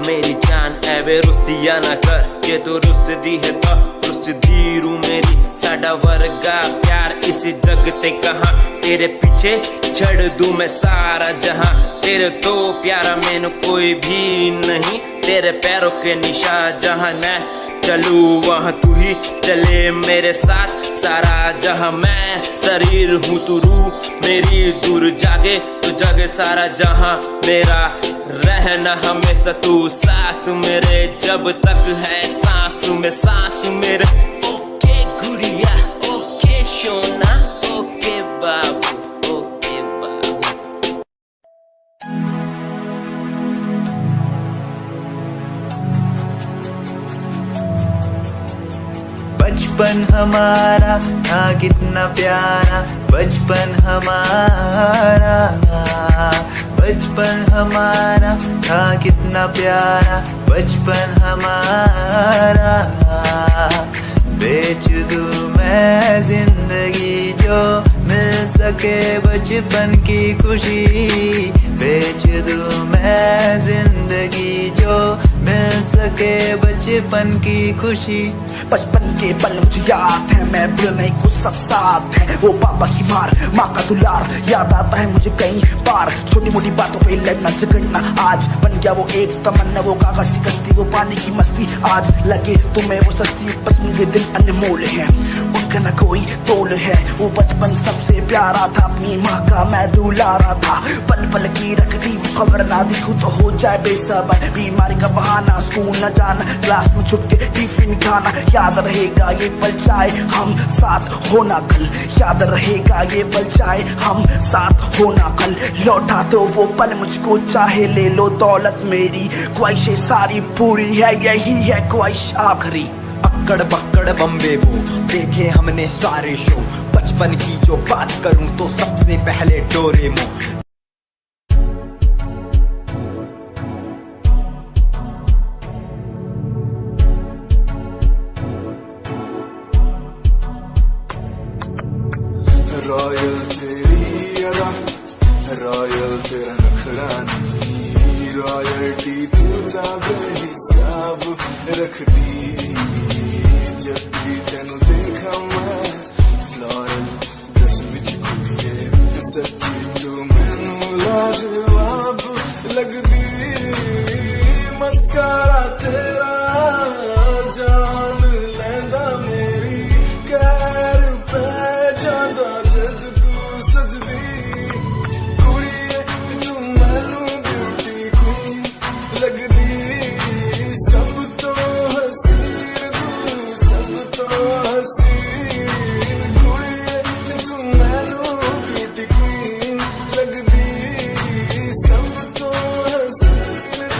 मेरी जान एवे रुसिया ना कर, जे तू रुस दी है तो रुस दी रू मेरी, साडा वर्गा प्यार इस जग ते कहां, तेरे पीछे छड़ दूं मैं सारा जहां, तेरे तो प्यारा मैनू कोई भी नहीं, तेरे पैरों के निशान, जहाँ मैं चलूं वहाँ तू ही चले मेरे साथ, सारा जहाँ मैं शरीर हूँ तू रूह मेरी, दूर जागे तू जागे सारा जहाँ मेरा, रहना हमेशा तू साथ मेरे, जब तक है सांस में सांस मेरे। ओके गुड़िया, ओके सोना, ओके बाबू, ओके बाबू। बचपन हमारा था कितना प्यारा, बचपन हमारा, बचपन हमारा था कितना प्यारा, बचपन हमारा। बेच दूं मैं जिंदगी जो मिल सके बचपन की खुशी, बेच दूं मैं जिंदगी जो मिल सके बचपन की खुशी। बचपन के पल मुझे याद है, मैं भूल नहीं कुछ सब साथ है, वो पापा की मार, माँ का दुलार याद आता है मुझे कई बार, छोटी मोटी बातों पे लड़ना झगड़ना आज बन गया वो एक तमन्ना, वो कागज की कश्ती, वो पानी की मस्ती, आज लगे तुम्हें वो सस्ती, बचपन के दिन अनमोल है, उनका न कोई तोल है, वो बचपन सबसे प्यारा था, अपनी माँ का मैं दुलारा था, पल पल की रखती खबर ना दिखूं तो हो जाए बेसबर, बीमारी का बहाना, स्कूल न जाना, क्लास में छुप के टिफिन खाना, याद रहेगा ये पल चाहे हम साथ होना कल, याद रहेगा ये पल चाहे हम साथ होना कल, लौटा दो वो पल मुझको चाहे ले लो दौलत मेरी, ख्वाहिशें सारी पूरी है यही है ख्वाहिश आखिरी। अक्कड़ बक्कड़ बम्बे वो देखे हमने सारे शो, बचपन की जो बात करूं तो सबसे पहले डोरेमोन। रॉयल तेरी अदा, रॉयल तेरा नखरानी, रॉयल्टी तू बेहिसाब रखती, जब भी तेनू देखा मैं फ्लोरल ड्रेस विच कुड़िए, सच्ची तू मैनू लाजवाब लगदी, मस्कारा तेरा जान लैंदा मेरी, कैर पे जांदा जद तू सजदी, कुड़िए तू मैनू ब्यूटी क्वीन लगदी, सब तो हसीन तू सब तो हसीन, कुड़िए तू मैनू ब्यूटी क्वीन लगदी, सब तो हसीन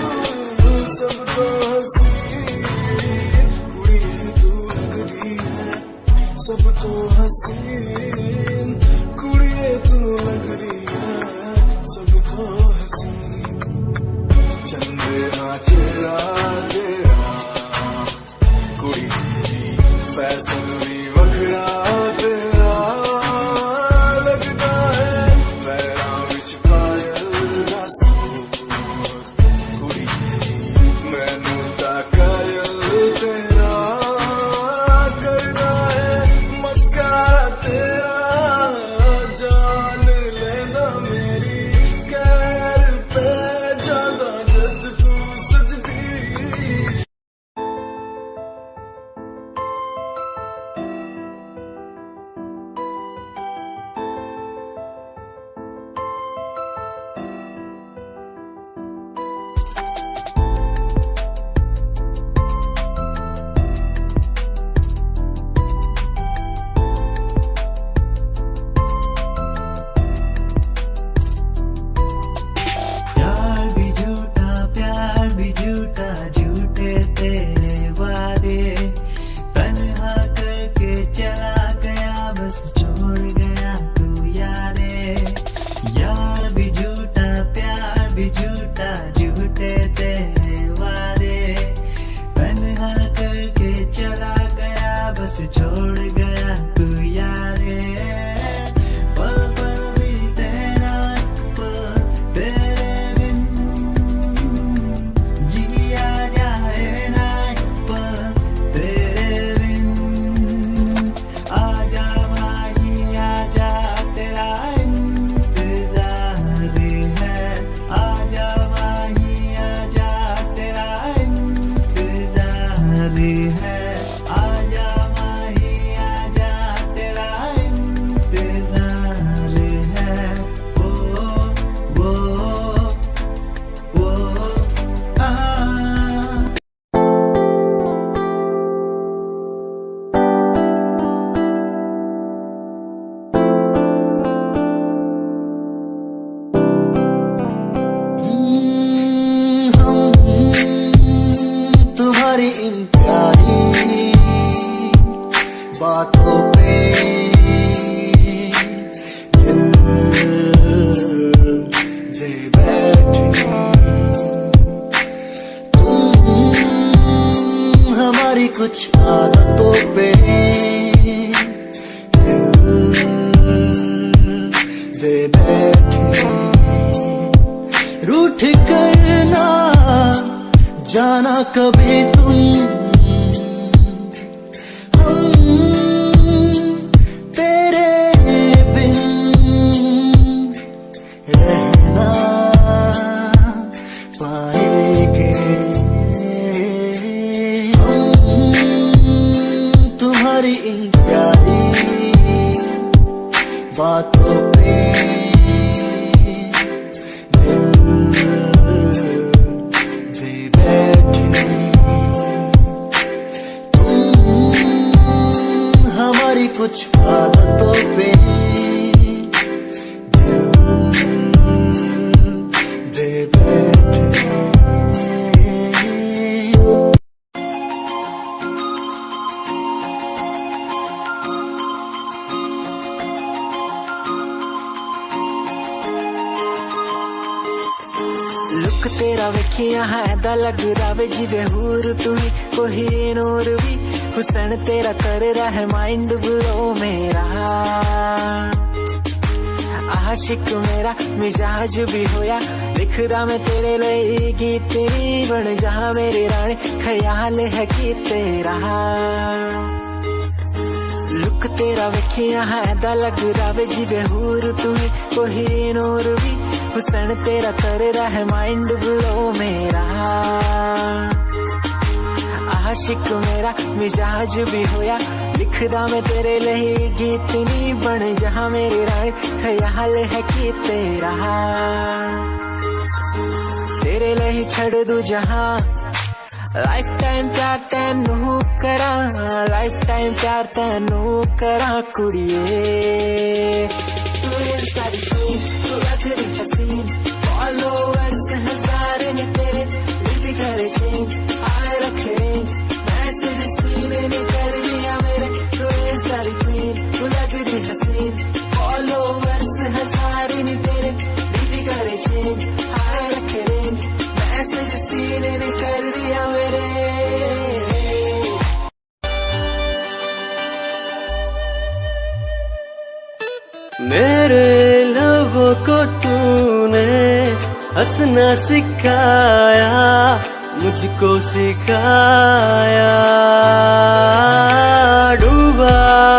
तू सब तो हसीन, कुड़िए तू लगदी है सब तो हसीन, कुड़िए तू लगदी है सब तो हसीन, चंदेरा चेहरा तेरा, कुड़ी फैशन भी वखरा तेरा, लगदा है पैरां विच पायल दा सूट, कुड़ी मैनू तां कायल तेरा, करदा है मस्कारा तेरा, जान लेंदा मेरी, कैर पे जांदा जद तू सजदी। प्यार भी झूठा झूठे तेरे वादे, तन्हा करके चला गया बस छोड़ गया तू यादें, यार भी झूठा प्यार भी झूठा झूठे तेरे वादे, तन्हा करके चला गया बस छोड़ गया तू यादें, पल पल बीते ना पल तेरे बिन, जिया जाए ना पल तेरे बिन, आजा माही आजा तेरा इंतजार है, आजा बैठे तुम हमारी कुछ आदतों पे दे बैठे। रूठ करना जाना कभी तुम बातों पे दिल दे बैठे तुम हमारी कुछ आदतों पे दिल दे बैठे। लुक तेरा वेखिया है दा लग रावे जिवे हूर तू ही कोई नूर भी हुसैन तेरा कर रहा है माइंड ब्लो मेरा आशिक मेरा मिजाज भी होया लिख रहा मैं तेरे लिए गीत तेरी बन जहाँ मेरी रानी ख्याल है कि तेरा लुक तेरा वेखिया है दा लग रावे जिवे हूर तू ही कोई नूर भी हुसैन तेरा कर रहा है माइंड ब्लो मेरा आशिक मेरा मिजाज भी होया लिखदा मैं तेरे लिए गीत नी बन जहाँ मेरी रानी ख्याल है कि तेरा तेरे लिए छड़ दूं जहाँ लाइफ टाइम प्यार तेनू करा लाइफ टाइम प्यार तेनू करा कुड़िए तू रखदी हसीन फॉलोवर्स हजार ने तेरे लिपि करे चेंज आए रखे रेंज मैसेज सीन ने कर दिया मेरे तू ये सारी क्वीन तू लगदी हसीन फॉलोवर्स हजार ने तेरे लिपि करे चेंज आए रखे रेंज मैसेज सीन ने कर दिया मेरे। मेरे लबों को तूने हंसना सिखाया मुझको सिखाया डूबा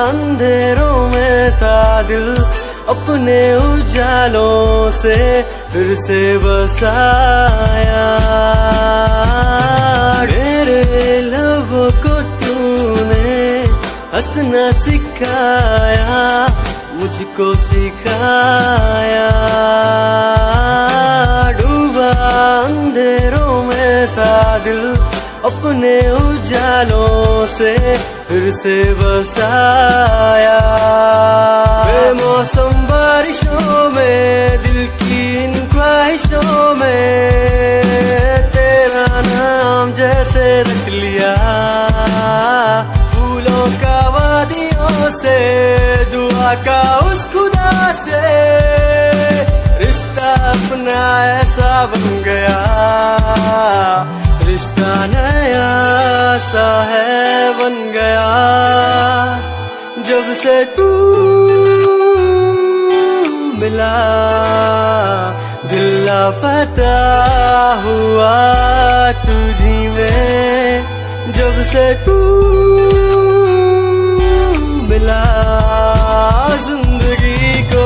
अंधेरों में था दिल अपने उजालों से फिर से बसाया मेरे लबों को तूने हंसना सिखाया मुझको सिखाया डूबा अंधेरों में था दिल अपने उजालों से फिर से बसाया बेमौसम बारिशों में दिल की इन ख्वाहिशों में तेरा नाम जैसे रख लिया फूलों का वादियों से दुआ का उस खुदा से रिश्ता अपना ऐसा बन गया रिश्ता नया सा है बन गया जब से तू मिला दिल लापता हुआ तुझी में जब से तू मिला जिंदगी को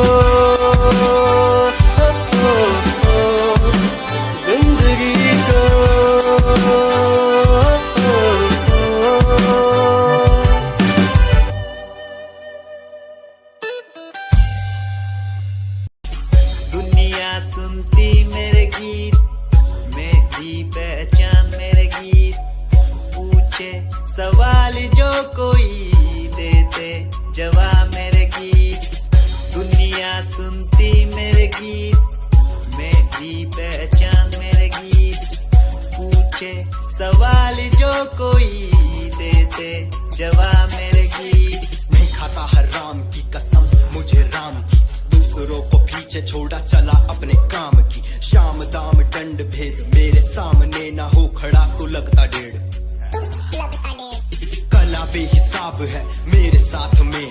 जिंदगी को दुनिया सुनती मेरे गीत मेरी पहचान मेरे गीत पूछे सवाल जो कोई देते जवाब मेरे गीत दुनिया सुनती मेरे गीत मेरी पहचान मेरे गीत पूछे सवाल जो कोई देते जवाब मेरे गीत नहीं खाता हराम की कसम मुझे राम की दूसरों को पीछे छोड़ा चला अपने काम की। शाम दाम दंड भेद मेरे सामने ना हो खड़ा तो लगता डेढ़। कला बेहिसाब है मेरे साथ में,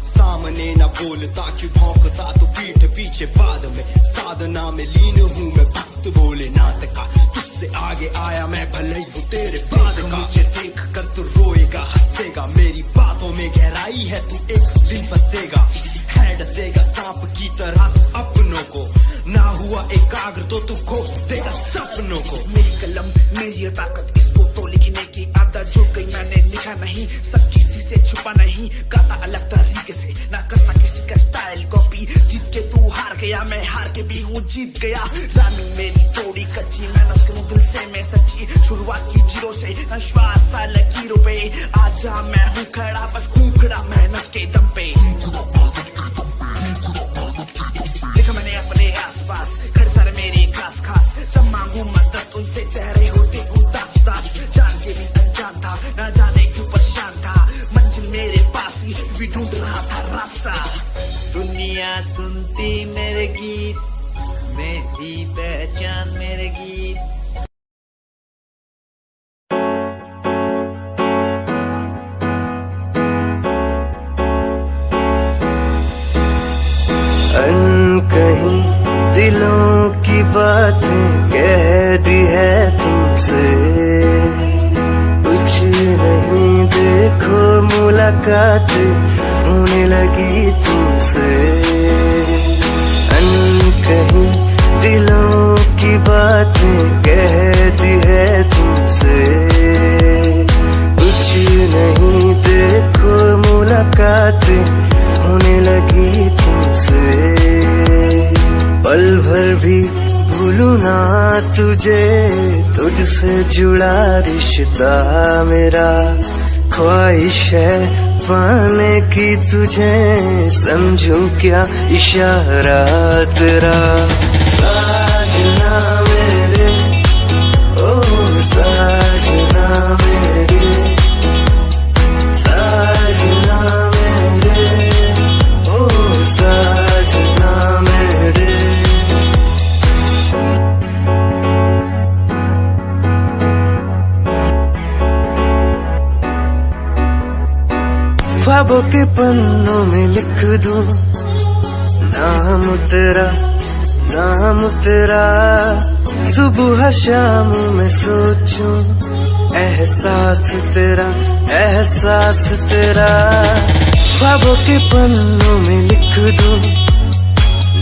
सामने ना बोलता क्यों भौंकता तो पीठ पीछे बाद में। साधना में लीन हूँ मैं भक्त भोलेनाथ का, तुझसे आगे आया मैं भले ही हूँ तेरे बाद का। मुझे देख कर तू रोएगा हंसेगा, मेरी बातों में गहराई है तू एक दिन फंसेगा। है डसेगा सांप की तरह अपनों को, ना हुआ एकाग्र तो तू खो देगा सपनों को। मेरी कलम मेरी ताकत, इसको तो लिखने की आदत जुड़ गई। मैंने लिखा नहीं सब किसी से छुपा नहीं, गाता अलग तरीके से ना करता किसी का स्टाइल कॉपी। जीत के तू हार गया, मैं हार के भी हूँ जीत गया। रानी मेरी थोड़ी कच्ची, मेहनत करूँ दिल से मैं सच्ची। शुरुआत की जीरो से विश्वास था लकीरों पे, आजा मैं हूँ खड़ा बस खून खड़ा मेहनत के दम पे। देखा मैंने अपने आसपास खड़े सारे मेरे खास खास, जब मांगू मदद उनसे चेहरे होते उदास उदास। जान के भी अनजान था, न जाने क्यों परेशान था, मंजिल मेरे पास थी भी ढूंढ रहा था रास्ता। दुनिया सुनती मेरे गीत, मेरी पहचान मेरे गीत। कहीं दिलों की बातें कह दी है तुमसे, कुछ नहीं देखो मुलाकात होने लगी तुमसे। कहीं दिलों की बातें कह दी है तुमसे, कुछ नहीं देखो मुलाकात होने लगी तुमसे। पल भर भी भूलूं ना तुझे, तुझसे जुड़ा रिश्ता मेरा। ख्वाहिश है पाने की तुझे, समझूं क्या इशारा तेरा। साजना मेरे ओ साजना मेरे, साजना मेरे ओ साजना मेरे। ख्वाबों के पन्नों में लिख दूं नाम तेरा, नाम तेरा। सुबह शाम में सोचूं एहसास तेरा, एहसास तेरा। ख्वाबों के पन्नों में लिख दूं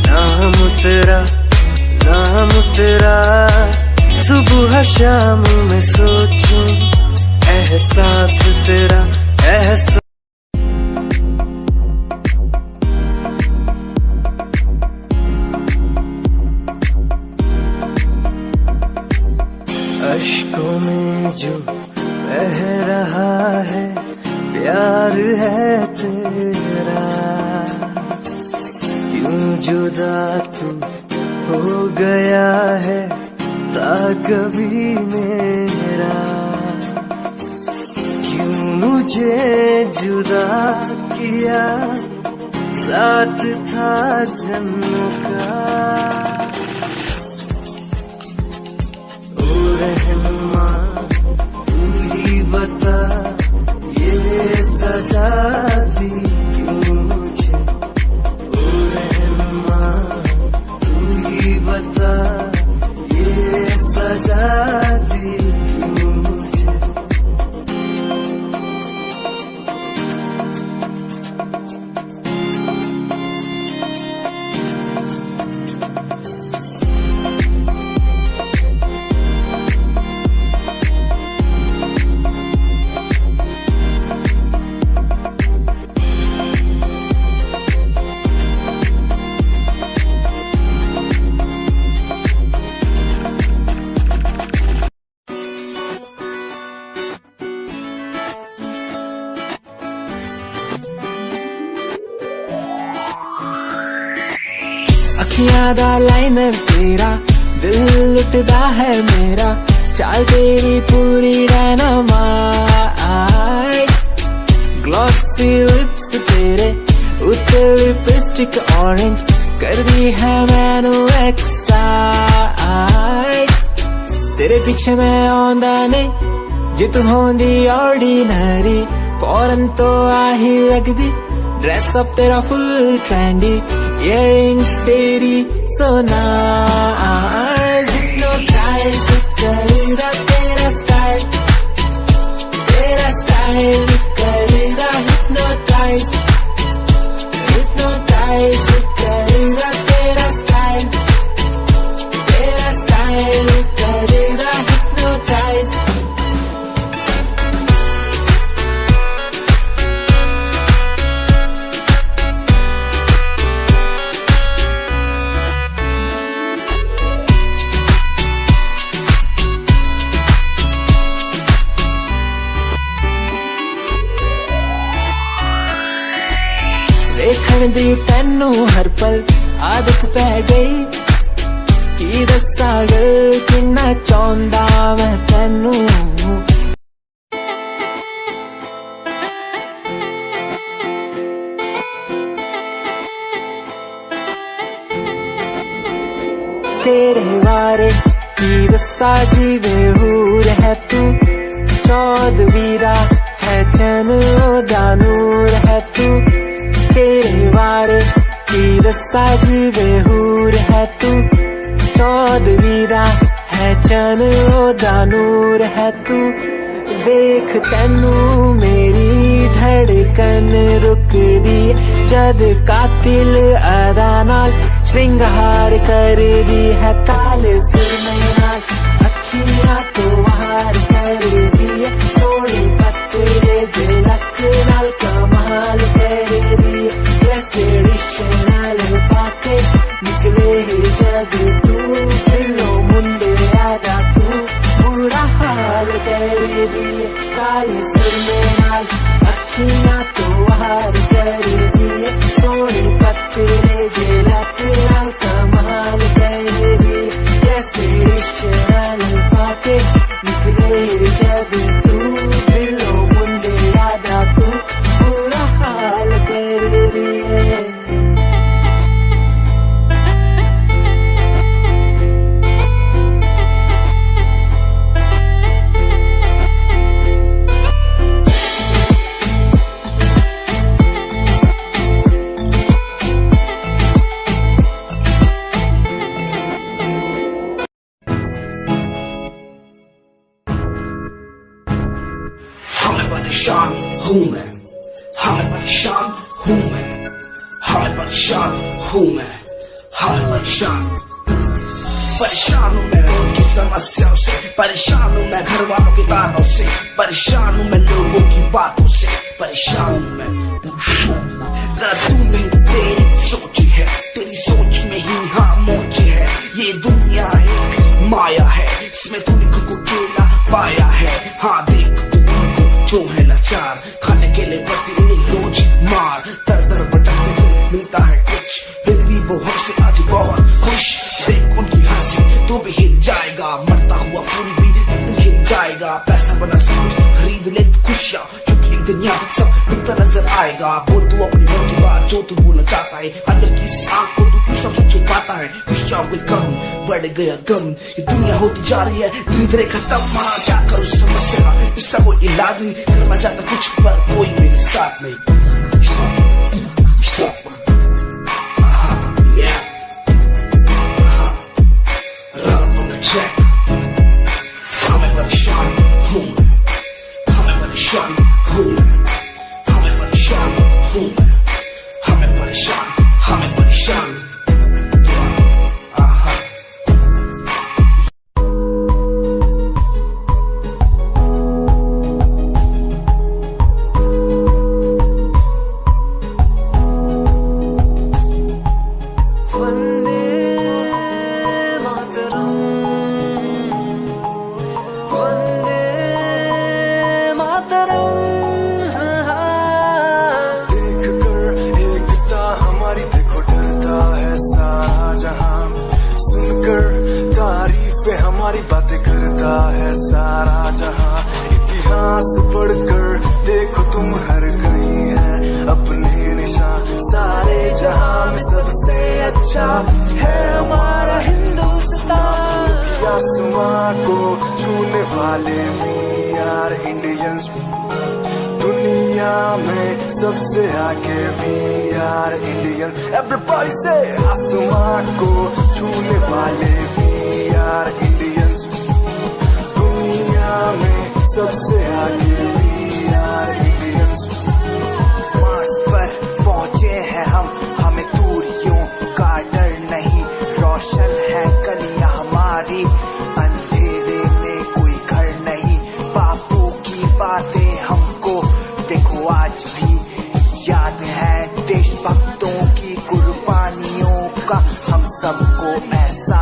नाम तेरा, नाम तेरा। सुबह शाम में सोचूं एहसास तेरा, एहसास। अश्कों में जो बह रहा है प्यार है तेरा, क्यों जुदा तू हो गया है ता कभी मेरा। क्यों मुझे जुदा किया साथ था जन्मों का। रहनुमा तू ही बता ये सजा दी क्यों मुझे। ओ रहनुमा तू ही बता ये सजा दी क्यों मुझे। अखियां दा लाइनर तेरा, दिल लुटदा है मेरा। चाल तेरी पूरी डायनामाइट, ग्लॉसी लिप्स तेरे उत्ते लिपस्टिक ऑरेंज। कर दी है मैनू एक्साइट तेरे पीछे मैं आंदा नहीं जे तू होंदी ऑर्डिनरी फौरन तो आही लगदी ड्रेस अप तेरा फुल ट्रेंडी इयररिंग्स तेरी सो नाइस हिप्नोटाइज करेगा तेरा स्टाइल करेगा हिप्नोटाइज करेगा तेरा स्टाइल करेगा हिप्नोटाइज देखण दी तैनू हर पल आदत पै गई की दस्सां गल किन्ना चाहुंदा मैं तैनू तेरे बारे की दस्सां जीवे हूर है तू चौदवीरा है चैन ओदा नूर है तू तेरे बारे की दस्सा जीवे हूर है तू चौदवीरा है चन ओदा नूर है तू वेख तैनू मेरी धड़कन रुकदी जद कातिल अदा नाल श्रृंगार कर दी है काले सुरमे नाल अखियां तो वार कर दी है सोनी पत्ते दिलक नाल कमाल कर दी ट्रेडिशनल बातें निकले जग तू दिलो मुंडे आदा तू बुरा हाल कर दिए काले सुरमे नाल अखियां तो वार कर दिए सोनी पत्ते जेलक नाल कमाल कर दिए ट्रेडिशनल बातें निकले जग तू दिलो मुंडे आदा तू बुरा हाल कर दिए परेशान हूँ मैं हाल परेशान हूँ मैं हाल परेशान हूँ मैं हाल परेशान हूँ मैं उनकी समस्याओं से परेशान हूँ मैं घर वालों के तानों से परेशान हूँ मैं लोगों की बातों से परेशान हूँ मैं जरा तू नहीं तेरी सोच है तेरी सोच में ही हाँ मोच है ये दुनिया एक माया है इसमें तूने खुद को अकेला पाया है हाँ देख जो है लाचार खाने के लिए पड़ती उन्हें रोज मार दर दर भटकते हुए मिलता है कुछ फिर भी वो हमसे आज बहुत खुश देख उनकी हंसी तो भी हिल जाएगा मरता हुआ फूल भी हिल जाएगा पैसा बना सब खरीद ले खुशियाँ क्योंकि एक दिन यहाँ सब मिलता नजर आएगा बोल तू अपनी मन की बात जो तू बोलना चाहता है अंदर की आँख को तू क्यों सबसे छुपाता है खुशियाँ कोई कम बढ़ गया गम ये दुनिया होती जा रही है धीरे धीरे खत्म हाँ क्या करूँ समस्या का इसका कोई इलाज नहीं करना चाहता कुछ पर कोई मेरे साथ नहीं हमें परेशान हूँ मैं हमें परेशान हूँ मैं हमें परेशान हूँ मैं हमें परेशान हमारी बातें करता है सारा जहां इतिहास पढ़कर देखो तुम हर कहीं है अपने निशान सारे जहां में सबसे अच्छा है हमारा हिंदुस्तान। आसमां को छूने वाले we are Indians, दुनिया में सबसे आगे we are Indians। Everybody say आसमां को छूने वाले we are Indians, दुनिया में सबसे आगे we are Indians। मार्स पर पहुंचे हैं हम, हमें दूरियों का डर नहीं, रोशन है गलियां हमारी, अंधेरे में कोई घर नहीं। बापू की बातें हमको देखो आज भी याद है, देशभक्तों की कुर्बानियों का हम सबको एहसास